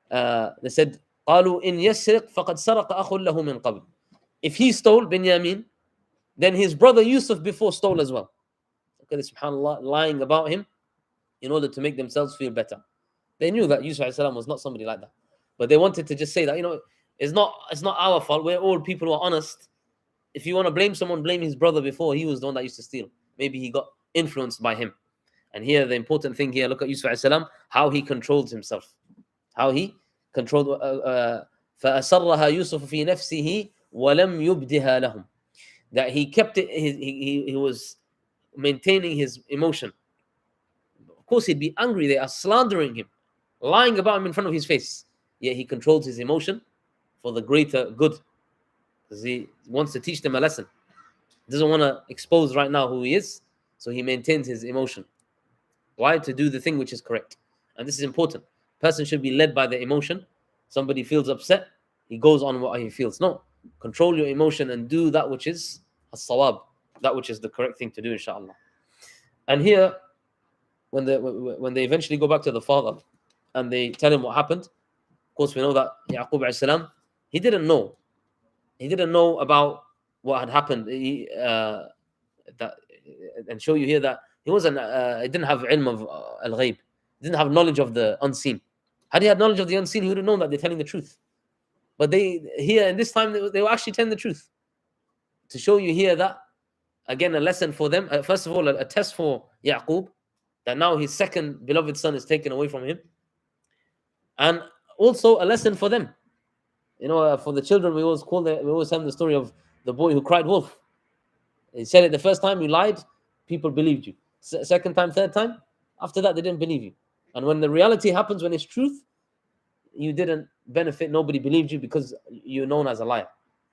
They said, قالوا إن يسرق فقد سرق أخ له من قبل. If he stole, Binyamin, then his brother Yusuf before stole as well. Okay, subhanAllah, lying about him in order to make themselves feel better. They knew that Yusuf ﷺ was not somebody like that, but they wanted to just say that, it's not our fault. We're all people who are honest. If you want to blame someone, blame his brother before. He was the one that used to steal. Maybe he got influenced by him. And here, the important thing here, look at Yusuf ﷺ, how he controlled himself. How he controlled. فَأَسَرَّهَا يُوسُفُ فِي نَفْسِهِ وَلَمْ يُبْدِهَا لَهُمْ. That he kept it, he was maintaining his emotion. Of course, he'd be angry. They are slandering him, lying about him in front of his face. Yet he controls his emotion for the greater good, because he wants to teach them a lesson. He doesn't want to expose right now who he is, so he maintains his emotion. Why? To do the thing which is correct. And this is important. Person should be led by the emotion. Somebody feels upset, he goes on what he feels. No, control your emotion and do that which is as-sawab, that which is the correct thing to do, inshallah. And here, when they eventually go back to the father and they tell him what happened, of course we know that Yaqub alayhi salam, he didn't know about what had happened. And show you here that he didn't have ilm of al-ghaib. He didn't have knowledge of the unseen. Had he had knowledge of the unseen, he would have known that they're telling the truth. But here in this time, they were actually telling the truth. To show you here that, again, a lesson for them. First of all, a test for Yaqub, that now his second beloved son is taken away from him. And also a lesson for them. For the children, we always tell them the story of the boy who cried wolf. He said it the first time, you lied, people believed you. Second time, third time, after that, they didn't believe you. And when the reality happens, when it's truth, you didn't benefit, nobody believed you because you're known as a liar.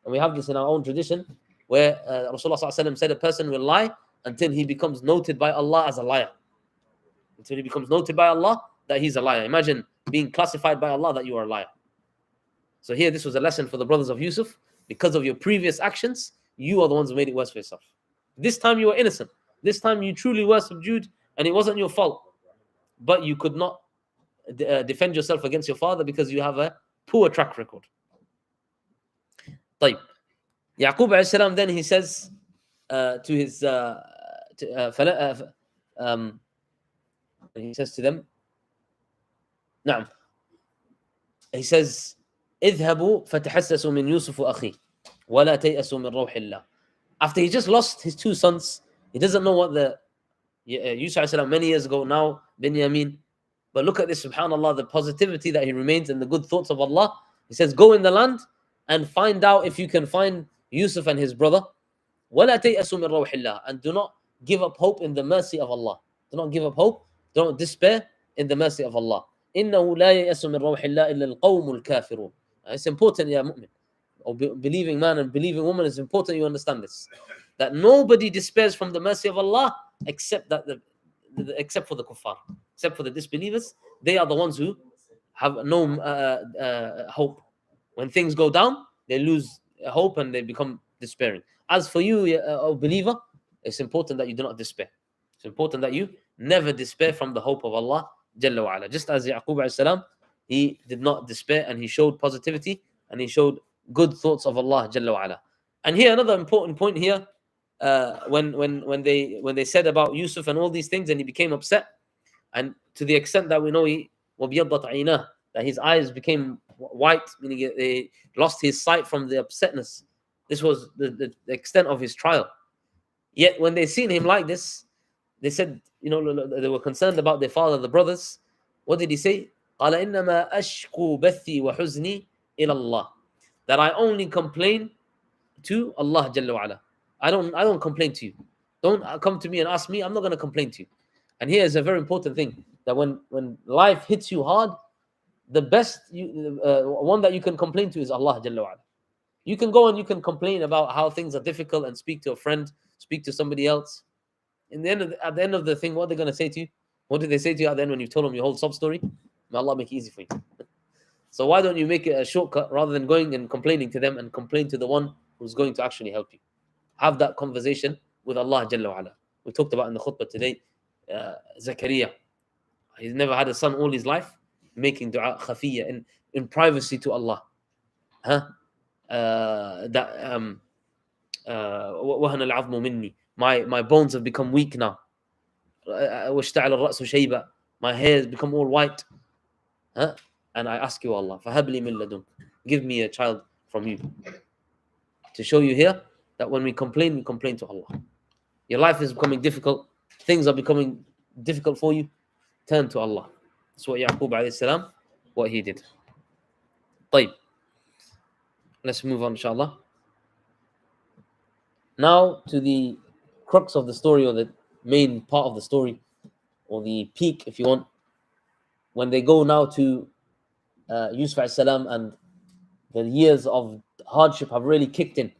And we have this in our own tradition, where Rasulullah ﷺ said a person will lie until he becomes noted by Allah as a liar. Until he becomes noted by Allah that he's a liar. Imagine being classified by Allah that you are a liar. So here, this was a lesson for the brothers of Yusuf. Because of your previous actions, you are the ones who made it worse for yourself. This time you were innocent. This time you truly were subdued, and it wasn't your fault. But you could not defend yourself against your father because you have a poor track record. طيب. Yaqub alayhi salam, then he says to his he says to them, نعم. He says, اذهبوا فتحسسوا من يوسف أخي ولا تيأسوا من روح الله. After he just lost his two sons, he doesn't know what Yusuf alayhi salam many years ago now, Binyamin. But look at this, subhanAllah, the positivity that he remains and the good thoughts of Allah. He says, go in the land and find out if you can find Yusuf and his brother. وَلَا تَيْأَسُوا مِنْ رَوْحِ اللَّهِ. And do not give up hope in the mercy of Allah. Do not give up hope. Don't despair in the mercy of Allah. إِنَّهُ لَا يَيْأَسُ مِنْ رَوْحِ اللَّهِ إِلَّا الْقَوْمُ الْكَافِرُونَ. It's important, ya mu'min. or believing man and believing woman, it's important you understand this. That nobody despairs from the mercy of Allah except except for the kuffar, except for the disbelievers. They are the ones who have no hope. When things go down, they lose hope and they become despairing. As for you, a believer, it's important that you do not despair. It's important that you never despair from the hope of Allah Jalla wa ala. Just as Yaqub alayhi salam, he did not despair and he showed positivity and he showed good thoughts of Allah Jalla wa ala. And here another important point here, when they said about Yusuf and all these things, and he became upset, and to the extent that we know that his eyes became white, meaning he lost his sight from the upsetness. This was the extent of his trial. Yet when they seen him like this, they said, they were concerned about their father, the brothers. What did he say? قال إنما أشكو بثي وحزني إلى الله. That I only complain to Allah Jalla wa ala. I don't complain to you. Don't come to me and ask me. I'm not going to complain to you. And here is a very important thing, that when life hits you hard, the best one that you can complain to is Allah Jalla wa ala. You can go and you can complain about how things are difficult and speak to a friend, speak to somebody else. At the end of the thing, what they're going to say to you? What did they say to you at the end when you told them your whole sob story? May Allah make it easy for you. So why don't you make it a shortcut rather than going and complaining to them, and complain to the one who's going to actually help you? Have that conversation with Allah Jalla wa ala. We talked about in the khutbah today, Zakaria. He's never had a son all his life, making dua khafiyya in privacy to Allah. وهن العظم مني. My bones have become weak now. واشتعل الرأس شيبة. My hair has become all white. And I ask you, Allah, فهب لي من لدنك. Give me a child from you. To show you here that when we complain to Allah. Your life is becoming difficult. Things are becoming difficult for you. Turn to Allah. That's what Yaqub alayhi salam, what he did. طيب. Let's move on, inshallah. Now to the crux of the story, or the main part of the story, or the peak, if you want. When they go now to Yusuf alayhi salam, and the years of hardship have really kicked in,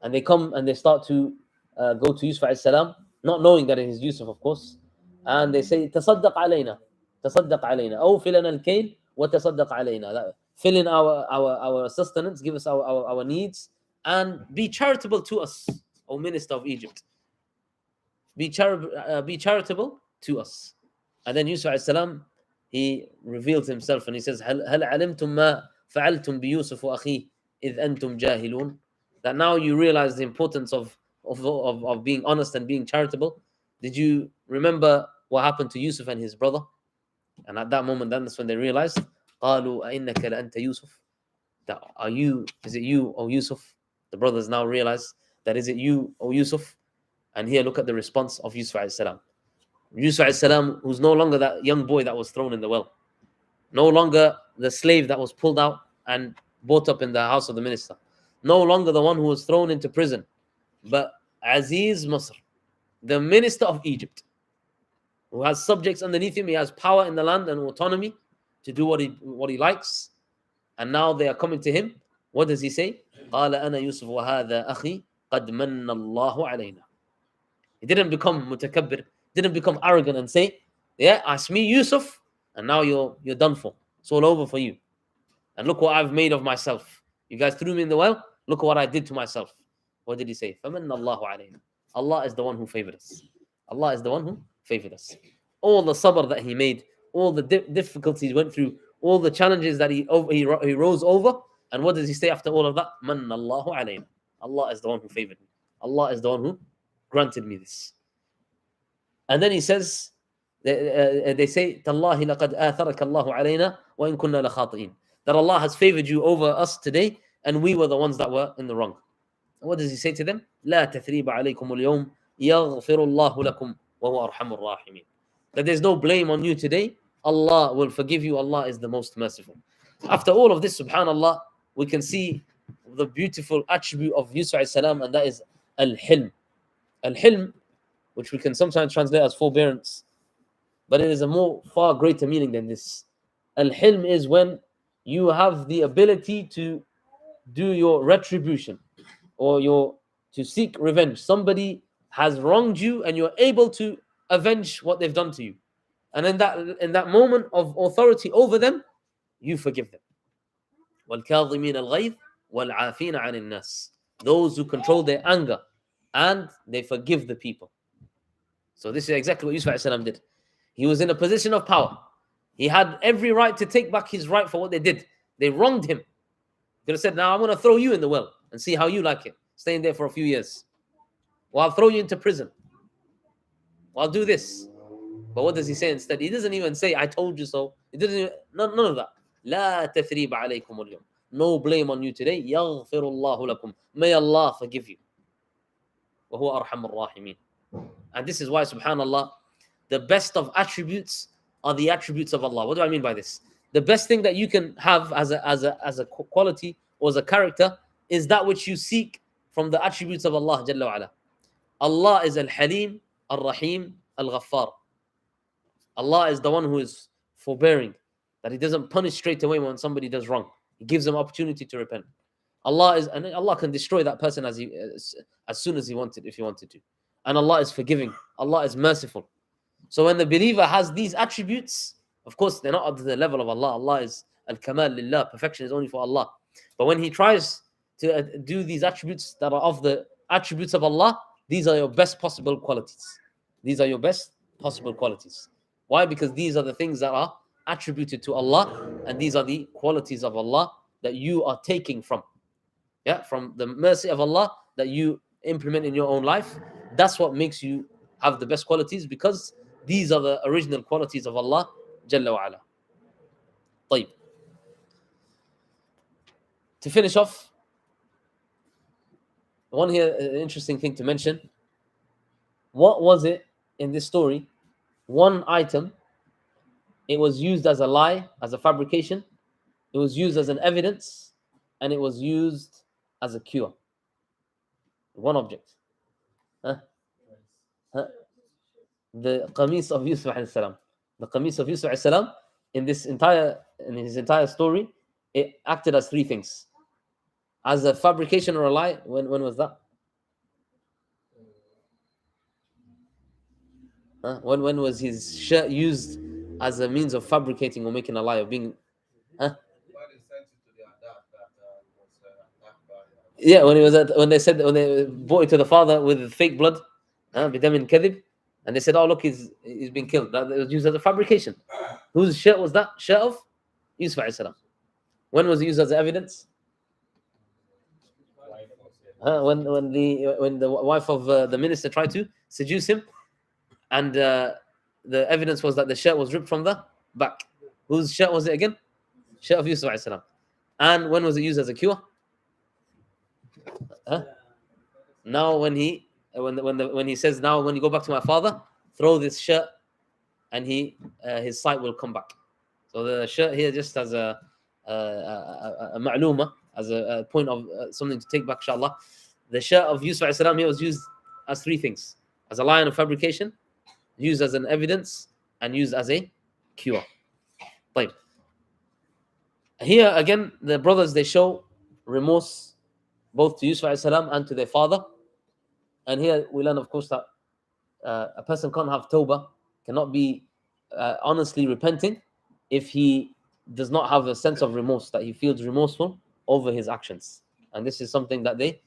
and they come and they start to go to Yusuf alayhi salam, not knowing that it is Yusuf, of course, and they say, تصدق علينا, تصدق علينا, أوفِ لنا الكيل وتصدق علينا. Fill in our sustenance, give us our needs, and be charitable to us, O Minister of Egypt. Be charitable to us. And then Yusuf alayhi salam, he reveals himself and he says, هل علمتم ما فعلتم بيوسف وأخيه إذ أنتم جاهلون. That now you realize the importance of being honest and being charitable. Did you remember what happened to Yusuf and his brother? And at that moment, that's when they realized, قالوا أئنك لأنت يوسف. That is it you, O Yusuf? The brothers now realize that is it you, O Yusuf? And here look at the response of Yusuf alayhi salam. Yusuf alayhi salam, who's no longer that young boy that was thrown in the well, no longer the slave that was pulled out and brought up in the house of the minister, no longer the one who was thrown into prison, but Aziz Masr, the minister of Egypt, who has subjects underneath him. He has power in the land and autonomy to do what he likes. And now they are coming to him. What does he say? قال أنا يوسف وهذا أخي قد من الله علينا. He didn't become mutakabbir, didn't become arrogant and say, yeah, ask me Yusuf, and now you're done for. It's all over for you. And look what I've made of myself. You guys threw me in the well. Look at what I did to myself. What did he say? فَمَنَّ اللَّهُ عَلَيْنَا. Allah is the one who favored us. Allah is the one who favored us. All the sabr that he made, all the difficulties he went through, all the challenges that he rose over. And what does he say after all of that? مَنَّ اللَّهُ عَلَيْنَا. Allah is the one who favored me. Allah is the one who granted me this. And then he says, they say, تَاللَّهِ لَقَدْ آثَرَكَ اللَّهُ عَلَيْنَا وَإِن كُنَّا لَخَاطِئِينَ. That Allah has favored you over us today, and we were the ones that were in the wrong. And what does he say to them? لَا تَثْرِيبَ عَلَيْكُمُ الْيَوْمِ يَغْفِرُ اللَّهُ لَكُمْ وَهُوَ أَرْحَمُ الرَّاحِمِينَ. That there's no blame on you today. Allah will forgive you. Allah is the most merciful. After all of this, subhanallah, we can see the beautiful attribute of Yusuf alayhi salam, and that is al-hilm. Al-hilm, which we can sometimes translate as forbearance, but it is a far greater meaning than this. Al-hilm is when you have the ability to do your retribution or to seek revenge. Somebody has wronged you and you're able to avenge what they've done to you. And in that moment of authority over them, you forgive them. وَالْكَاظِمِينَ الْغَيْظَ وَالْعَافِينَ عَنِ النَّاسِ. Those who control their anger and they forgive the people. So this is exactly what Yusuf ﷺ did. He was in a position of power. He had every right to take back his right for what they did. They wronged him. He could have said, now I'm going to throw you in the well and see how you like it. Stay in there for a few years. Or I'll throw you into prison. Or I'll do this. But what does he say instead? He doesn't even say, I told you so. He doesn't even, none of that. لا تثريب عليكم اليوم. No blame on you today. يغفر الله لكم. May Allah forgive you. وهو أرحم الراحمين. And this is why, subhanallah, the best of attributes are the attributes of Allah. What do I mean by this? The best thing that you can have as a quality or as a character is that which you seek from the attributes of Allah Jalla wa Ala. Allah is Al-Halim, Al-Rahim, Al-Ghaffar. Allah is the one who is forbearing, that He doesn't punish straight away when somebody does wrong. He gives them opportunity to repent. And Allah can destroy that person as soon as He wanted, if He wanted to. And Allah is forgiving. Allah is merciful. So when the believer has these attributes, of course, they're not at the level of Allah. Allah is al-kamal lillah. Perfection is only for Allah. But when he tries to do these attributes that are of the attributes of Allah, these are your best possible qualities. These are your best possible qualities. Why? Because these are the things that are attributed to Allah, and these are the qualities of Allah that you are taking from. Yeah, from the mercy of Allah that you implement in your own life. That's what makes you have the best qualities, because these are the original qualities of Allah Jalla wa Ala. طيب. To finish off, one here, an interesting thing to mention. What was it in this story? One item, it was used as a lie, as a fabrication. It was used as an evidence, and it was used as a cure. One object. Huh? Huh? The qamis of Yusuf alayhi salam. The qamis of Yusuf alayhi salam in his entire story, it acted as three things. As a fabrication or a lie. When was that? When was his shirt used as a means of fabricating or making a lie, or being? Yeah, when they brought it to the father with fake blood, bidamin kadhib, and they said, "Oh, look, he's been killed." That was used as a fabrication. Whose shirt was that? Shirt of Yusuf alayhi salam. When was it used as evidence? When the wife of the minister tried to seduce him, and the evidence was that the shirt was ripped from the back. Whose shirt was it again? Shirt of Yusuf alayhi salam. And when was it used as a cure? Now when he says, now when you go back to my father, throw this shirt and his sight will come back. So the shirt here just as a ma'luma, as a point of something to take back, inshallah. The shirt of Yusuf alayhi salam here was used as three things: as a lie and a fabrication, used as an evidence, and used as a cure. Right. Here again, the brothers, they show remorse both to Yusuf alayhi salam and to their father. And here we learn, of course, that a person can't have tawbah, cannot be honestly repenting if he does not have a sense of remorse, that he feels remorseful over his actions. And this is something that they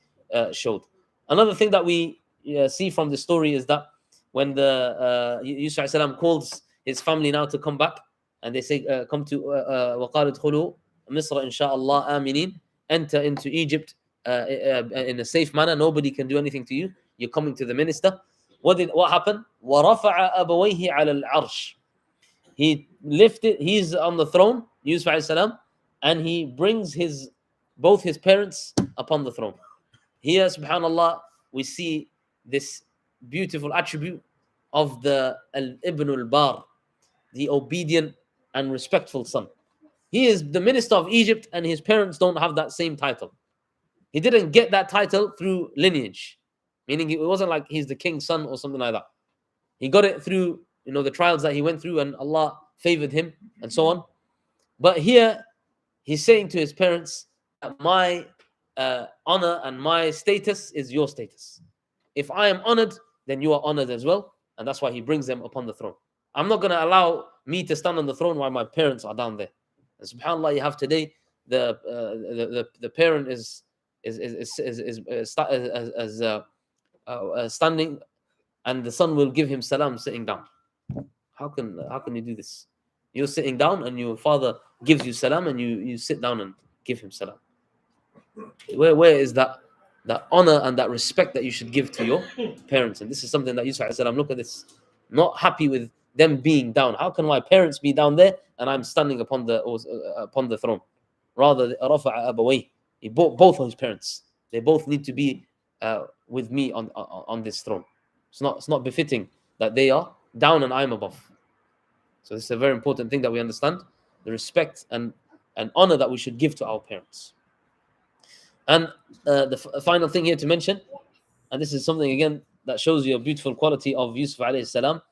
showed. Another thing that we see from the story is that when the Yusuf alayhi salam calls his family now to come back, and they say, come to وَقَالُ ادْخُلُوا مِصْرَ إِنْ شَاءَ اللَّهُ آمِنِينَ, enter into Egypt in a safe manner. Nobody can do anything to you. You're coming to the minister. What happened? وَرَفَعَ أَبَوَيْهِ عَلَى الْعَرْشِ. He's on the throne, Yusuf alayhi salam, and he brings both his parents upon the throne. Here, subhanallah, we see this beautiful attribute of the Ibn al-Bar, the obedient and respectful son. He is the minister of Egypt, and his parents don't have that same title. He didn't get that title through lineage, meaning it wasn't like he's the king's son or something like that. He got it through, the trials that he went through, and Allah favored him and so on. But here, he's saying to his parents, my honor and my status is your status. If I am honored, then you are honored as well. And that's why he brings them upon the throne. I'm not going to allow me to stand on the throne while my parents are down there. And subhanAllah, you have today the parent is standing, and the son will give him salam sitting down. How can you do this? You're sitting down and your father gives you salam and you sit down and give him salam. Where is that honor and that respect that you should give to your parents? And this is something that Yusuf said, look at this, not happy with them being down. How can my parents be down there and I'm standing upon the throne? Rather, rafa'a abawayh, he brought both of his parents. They both need to be with me on this throne. It's not befitting that they are down and I'm above. So this is a very important thing that we understand, the respect and honor that we should give to our parents. And the final thing here to mention, and this is something again that shows you a beautiful quality of Yusuf alayhi salam.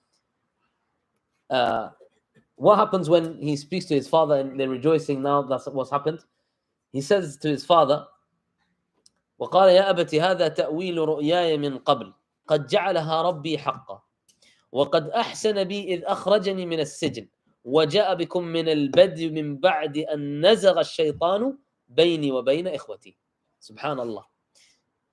What happens when he speaks to his father and they're rejoicing now, that's what's happened. He says to his father, وقال يا أبت هذا تأويل رؤياي من قبل قد جعلها ربي حقا وقد أحسن بي إذ أخرجني من السجن وجاء بكم من البدو من بعد أن نزغ الشيطان بيني وبين إخوتي. Subhanallah.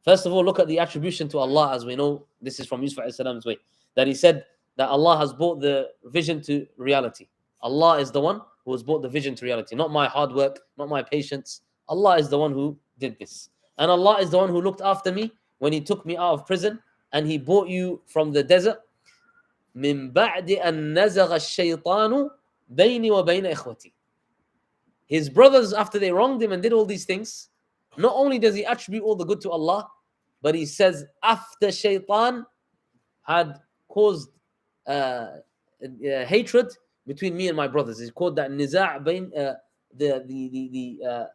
First of all, look at the attribution to Allah, as we know. This is from Yusuf alayhi salam's way, that he said that Allah has brought the vision to reality. Allah is the one who has brought the vision to reality, not my hard work, not my patience. Allah is the one who did this. And Allah is the one who looked after me when he took me out of prison and he brought you from the desert. من بعد أن نزغ الشيطان بيني وبين إخوتي. His brothers, after they wronged him and did all these things, not only does he attribute all the good to Allah, but he says after shaitan had caused hatred between me and my brothers. He's called that niza' bain, the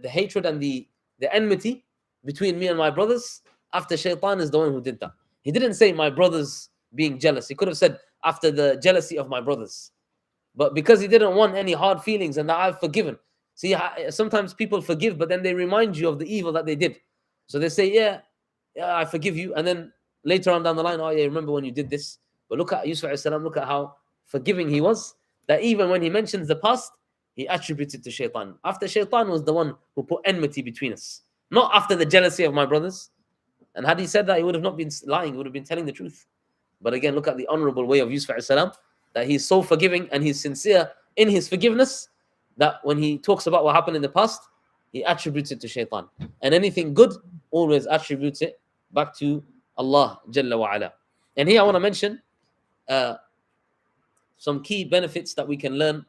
hatred and the enmity between me and my brothers. After shaitan is the one who did that. He didn't say my brothers being jealous. He could have said after the jealousy of my brothers. But because he didn't want any hard feelings and that I've forgiven. See, sometimes people forgive, but then they remind you of the evil that they did. So they say, yeah, I forgive you. And then later on down the line, oh yeah, remember when you did this? But look at Yusuf alayhi salam, look at how forgiving he was, that even when he mentions the past, he attributes it to shaitan. After shaitan was the one who put enmity between us, not after the jealousy of my brothers. And had he said that, he would have not been lying, he would have been telling the truth. But again, look at the honorable way of Yusuf alayhi salam, that he's so forgiving and he's sincere in his forgiveness, that when he talks about what happened in the past, he attributes it to shaitan. And anything good, always attributes it back to Allah Jalla wa Ala. And here I want to mention some key benefits that we can learn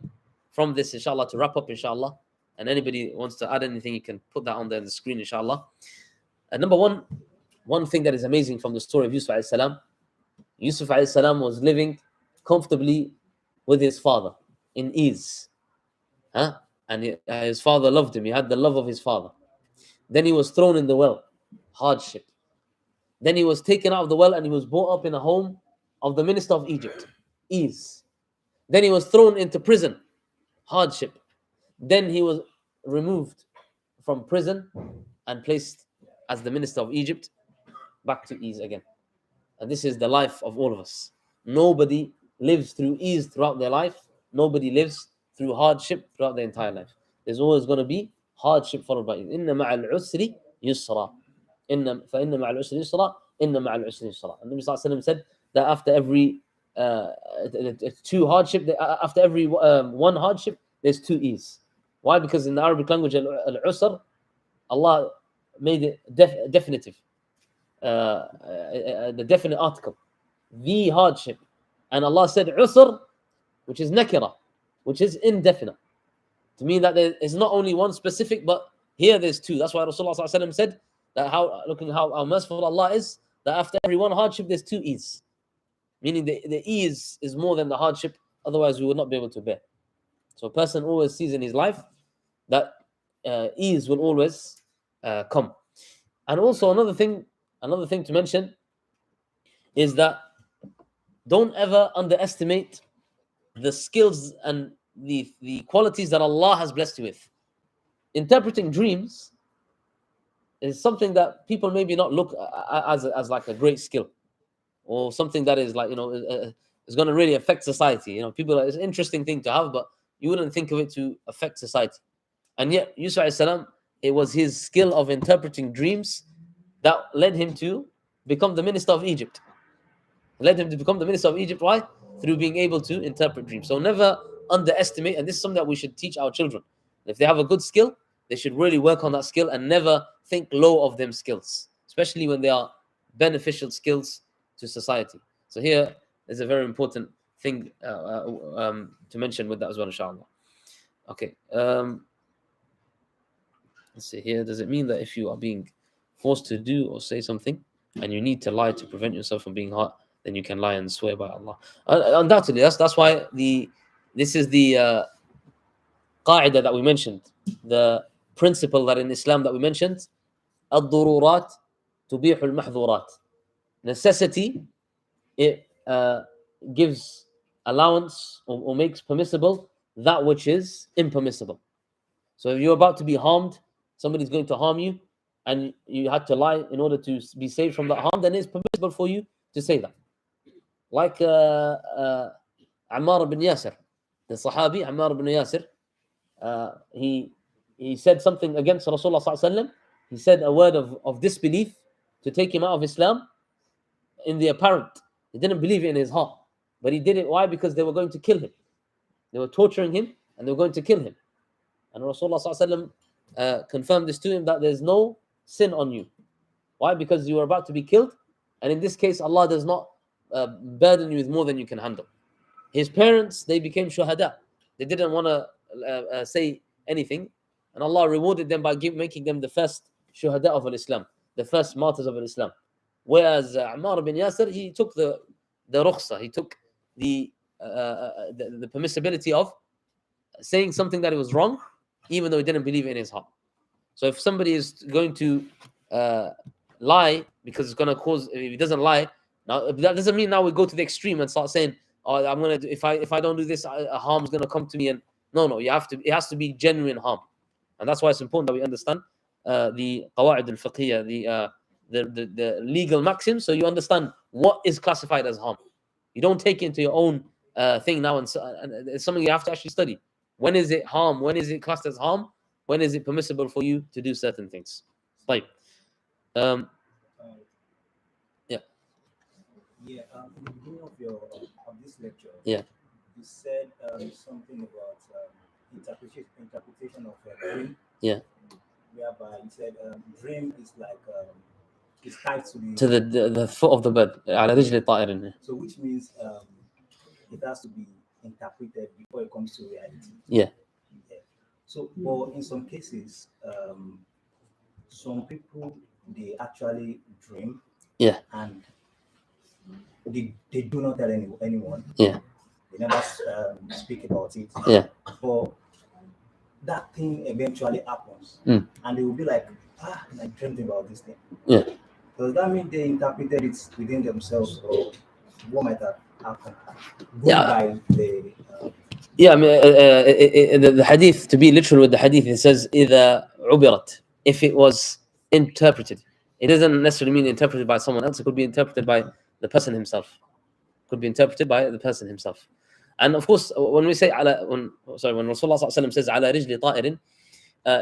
from this, inshallah, to wrap up, inshallah. And anybody wants to add anything, you can put that on there on the screen, inshallah. Number one thing that is amazing from the story of Yusuf alayhi salam, Yusuf alayhi salam was living comfortably with his father in ease. And his father loved him. He had the love of his father. Then he was thrown in the well, hardship. Then he was taken out of the well and he was brought up in a home of the minister of Egypt, ease. Then he was thrown into prison, hardship. Then he was removed from prison and placed as the minister of Egypt, back to ease again. And this is the life of all of us. Nobody lives through ease throughout their life. Nobody lives through hardship throughout their entire life. There's always going to be hardship followed by إِنَّ مَعَ الْعُسْرِ يُسْرًا فَإِنَّ مَعَ الْعُسْرِ يُسْرًا إِنَّ مَعَ الْعُسْرِ يُسْرًا. And Nabi Sallallahu Alaihi Wasallam said that after every two hardship, after every one hardship, there's two ease. Why? Because in the Arabic language, al-usr, Allah made it definitive, the definite article, the hardship. And Allah said usr, which is nakira, which is indefinite, to mean that there is not only one specific, but here there's two. That's why Rasulullah Sallallahu Alaihi Wasallam said that looking how merciful Allah is, that after every one hardship there's two ease, meaning the ease is more than the hardship, otherwise we would not be able to bear. So a person always sees in his life that ease will always come. And also another thing to mention is that don't ever underestimate the skills and the qualities that Allah has blessed you with. Interpreting dreams is something that people maybe not look as like a great skill, or something that is like, is going to really affect society. People, it's an interesting thing to have, but you wouldn't think of it to affect society. And yet, Yusuf alayhi salam, it was his skill of interpreting dreams that led him to become the minister of Egypt. Led him to become the minister of Egypt. Why? Through being able to interpret dreams. So never underestimate, and this is something that we should teach our children. If they have a good skill, they should really work on that skill and never think low of them skills, especially when they are beneficial skills to society. So here is a very important thing to mention with that as well, inshallah. Okay. Let's see here. Does it mean that if you are being forced to do or say something and you need to lie to prevent yourself from being hurt, then you can lie and swear by Allah? Undoubtedly, that's why this is the qaida that we mentioned, the principle that in Islam that we mentioned, ad-dururat tubihu al-mahdhurat. Necessity, it gives allowance or makes permissible that which is impermissible. So if you're about to be harmed, somebody's going to harm you, and you had to lie in order to be saved from that harm, then it's permissible for you to say that. Like Ammar ibn Yasir, the Sahabi Ammar ibn Yasir, he said something against Rasulullah sallallahu alaihi wasallam. He said a word of disbelief to take him out of Islam in the apparent. He didn't believe it in his heart, but he did it. Why? Because they were going to kill him. They were torturing him and they were going to kill him. And Rasulullah sallallahu alaihi wasallam confirmed this to him, that there's no sin on you. Why? Because you are about to be killed, and in this case, Allah does not burden you with more than you can handle. His parents, they became shuhada. They didn't want to say anything, and Allah rewarded them by making them the first shuhada of Islam, the first martyrs of Islam. Whereas Ammar ibn Yasir, he took the rukhsa, he took the permissibility of saying something that it was wrong, even though he didn't believe it in his heart. So if somebody is going to lie because it's going to cause, if he doesn't lie, now that doesn't mean now we go to the extreme and start saying, "Oh, I'm gonna do, if I don't do this, a harm's going to come to me." And no, it has to be genuine harm, and that's why it's important that we understand the qawaid al-fiqhiyya, the legal maxims, so you understand what is classified as harm. You don't take it into your own thing now, and it's something you have to actually study. When is it harm? When is it classed as harm? When is it permissible for you to do certain things? Like, yeah. In the beginning of this lecture, yeah, you said something about interpretation of a dream. Yeah. Whereby you said dream is like it's tied to the foot of the bed. على رجل طائر. So which means it has to be interpreted before it comes to reality. Yeah. So, but in some cases, some people, they actually dream. Yeah. And they do not tell anyone. Yeah. They never speak about it. Yeah. But that thing eventually happens, and they will be like, I dreamed about this thing. Yeah. Does that mean they interpreted it within themselves, or what might have happened? Yeah. Yeah, I mean, the hadith, to be literal with the hadith, it says إذا عبرت, if it was interpreted. It doesn't necessarily mean interpreted by someone else. It could be interpreted by the person himself. Could be interpreted by the person himself. And of course, when we say when Rasulullah ﷺ says على رجل طائر,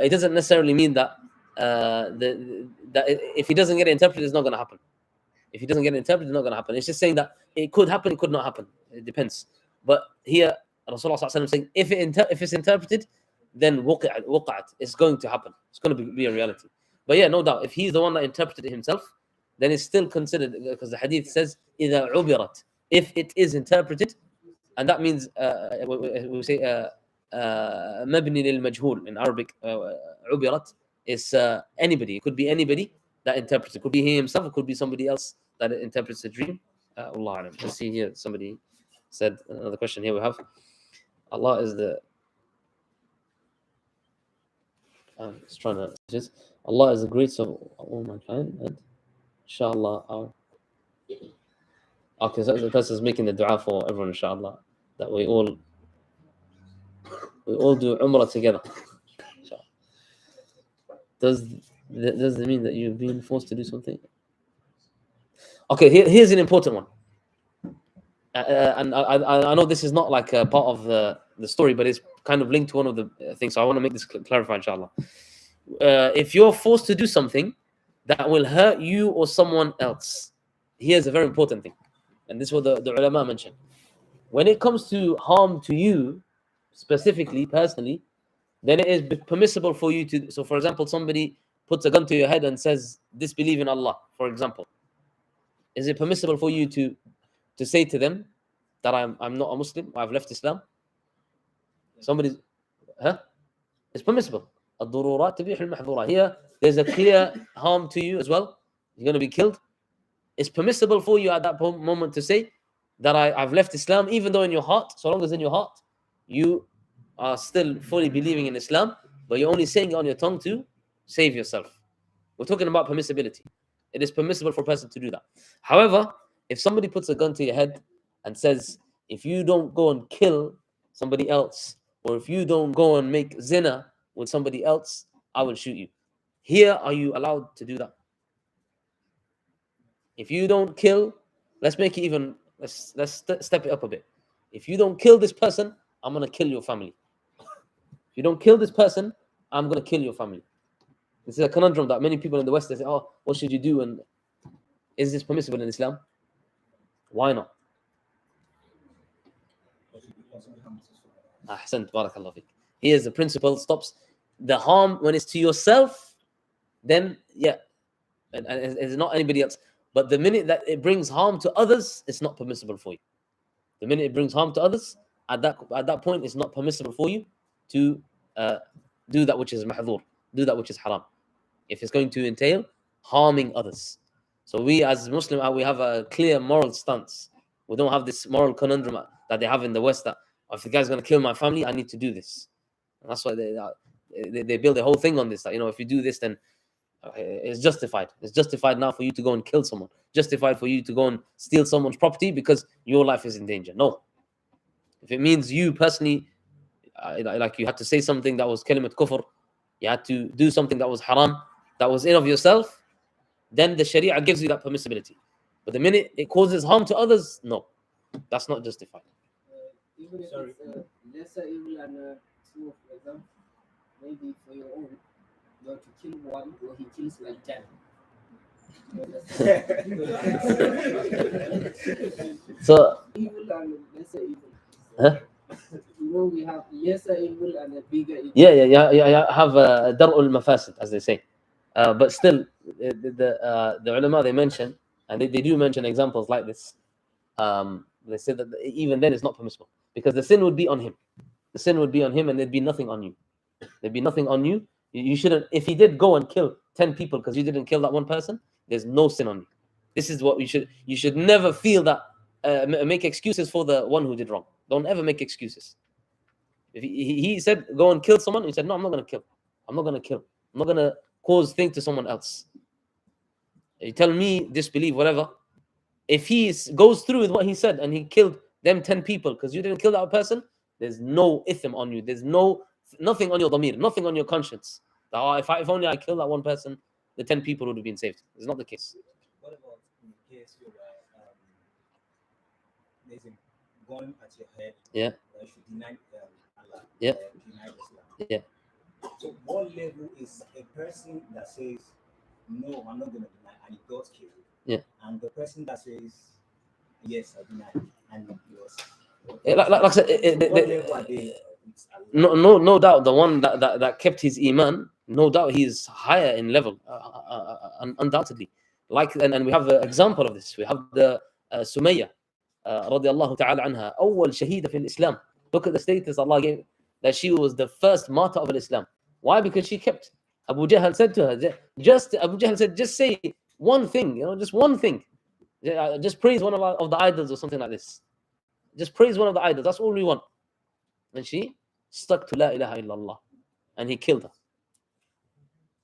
it doesn't necessarily mean that that if he doesn't get it interpreted, it's not going to happen. If he doesn't get it interpreted, it's not going to happen. It's just saying that it could happen, it could not happen. It depends. But here, Rasulullah ﷺ saying, if it's interpreted, then waqa'at, it's going to happen. It's going to be a reality. But yeah, no doubt, if he's the one that interpreted it himself, then it's still considered, because the hadith says إذا عبرت, if it is interpreted, and that means we say مبني للمجهول in Arabic. عبرت is anybody. It could be anybody that interprets. It could be he himself. It could be somebody else that interprets a dream. Allah alam. Let's see here. Somebody said another question here. We have Allah is the. It's trying to. Allah is the greatest of all mankind, and inshallah. Okay, so the person is making the dua for everyone, inshallah, that we all do Umrah together. That doesn't mean that you're being forced to do something. Okay, here's an important one. And I know this is not like a part of the story, but it's kind of linked to one of the things. So I want to make this clarify, inshallah. If you're forced to do something that will hurt you or someone else, here's a very important thing. And this is what the ulama mentioned. When it comes to harm to you, specifically, personally, then it is permissible for you to. So, for example, somebody puts a gun to your head and says, "Disbelieve in Allah," for example. Is it permissible for you to say to them that I'm not a Muslim, I've left Islam? Somebody, huh? It's permissible. الضرورات تبيح المحظورات. Here, there's a clear harm to you as well. You're going to be killed. It's permissible for you at that moment to say that I've left Islam, even though in your heart, so long as in your heart, you are still fully believing in Islam, but you're only saying it on your tongue to save yourself. We're talking about permissibility. It is permissible for a person to do that. However, if somebody puts a gun to your head and says, if you don't go and kill somebody else, or if you don't go and make zina with somebody else, I will shoot you. Here, are you allowed to do that? If you don't kill, let's make it even, let's step it up a bit. If you don't kill this person, I'm going to kill your family. If you don't kill this person, I'm going to kill your family. This is a conundrum that many people in the West, they say, oh, what should you do? And is this permissible in Islam? Why not? Ahsant, barakallah fik. Here's the principle, stops the harm when it's to yourself, then yeah, and it's not anybody else. But the minute that it brings harm to others, it's not permissible for you. The minute it brings harm to others, at that point, it's not permissible for you to do that which is mahdur, do that which is haram. If it's going to entail harming others. So we as Muslim, we have a clear moral stance. We don't have this moral conundrum that they have in the West that if the guy's going to kill my family, I need to do this. And that's why they build a whole thing on this, that, if you do this, then it's justified. It's justified now for you to go and kill someone. Justified for you to go and steal someone's property because your life is in danger. No. If it means you personally, like you had to say something that was kalimat kufr, you had to do something that was haram, that was in of yourself, then the Sharia gives you that permissibility. But the minute it causes harm to others, no, that's not justified. Even if it's a lesser evil and a small, for example, maybe for your own, you want to kill one, or he kills like 10. So evil and lesser evil. huh? We have lesser evil and a bigger evil. Yeah. Have dar'ul mafasid, as they say. But still, the ulama, they mention, and they do mention examples like this. They say that even then it's not permissible because the sin would be on him. The sin would be on him, and there'd be nothing on you. There'd be nothing on you. You shouldn't. If he did go and kill 10 people because you didn't kill that one person, there's no sin on you. This is what you should never feel that make excuses for the one who did wrong. Don't ever make excuses. If he said go and kill someone, he said no, I'm not going to kill. I'm not going to kill. I'm not going to cause thing to someone else. You tell me disbelieve, whatever. If he goes through with what he said and he killed them 10 people because you didn't kill that person, there's no ithm on you. There's nothing on your dhamir, nothing on your conscience. If only I killed that one person, the 10 people would have been saved. It's not the case. What about in the case where there's a gun at your head? Yeah. That you should deny Allah. Yeah. Deny Islam. Yeah. So what level is a person that says, no, I'm not going to deny, and he got killed? Yeah. And the person that says, yes, I deny, and he was. Like I said, no doubt the one that kept his iman, no doubt he's higher in level, undoubtedly. And we have an example of this. We have the Sumayya, radiallahu ta'ala anha, awwal shahida fil Islam. Look at the status Allah gave, that she was the first martyr of Islam. Why? Because she kept. Abu Jahl said to her, just say one thing, just one thing. Just praise one of the idols or something like this. Just praise one of the idols. That's all we want. And she stuck to La ilaha illallah. And he killed her.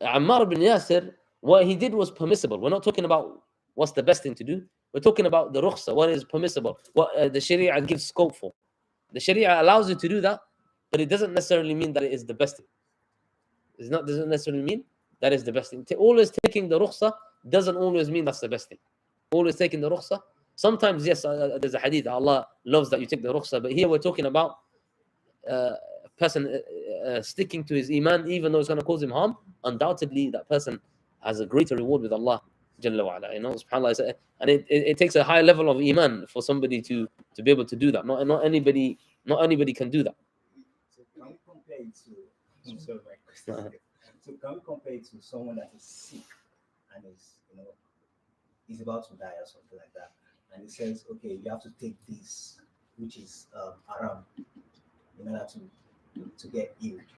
Ammar bin Yasir, what he did was permissible. We're not talking about what's the best thing to do. We're talking about the rukhsa, what is permissible, what the Sharia gives scope for. The Sharia allows you to do that, but it doesn't necessarily mean that it is the best thing. It doesn't necessarily mean that is the best thing. Always taking the rukhsah doesn't always mean that's the best thing. Always taking the rukhsah. Sometimes, yes, there's a hadith, Allah loves that you take the rukhsah, but here we're talking about a person sticking to his iman, even though it's going to cause him harm. Undoubtedly, that person has a greater reward with Allah. Jalla wa ala, subhanAllah. And it takes a high level of iman for somebody to be able to do that. Not anybody can do that. So can we compare it to? I'm sorry, my question. So can we compare it to someone that is sick and is about to die or something like that, and he says, okay, you have to take this, which is haram, in order to get healed.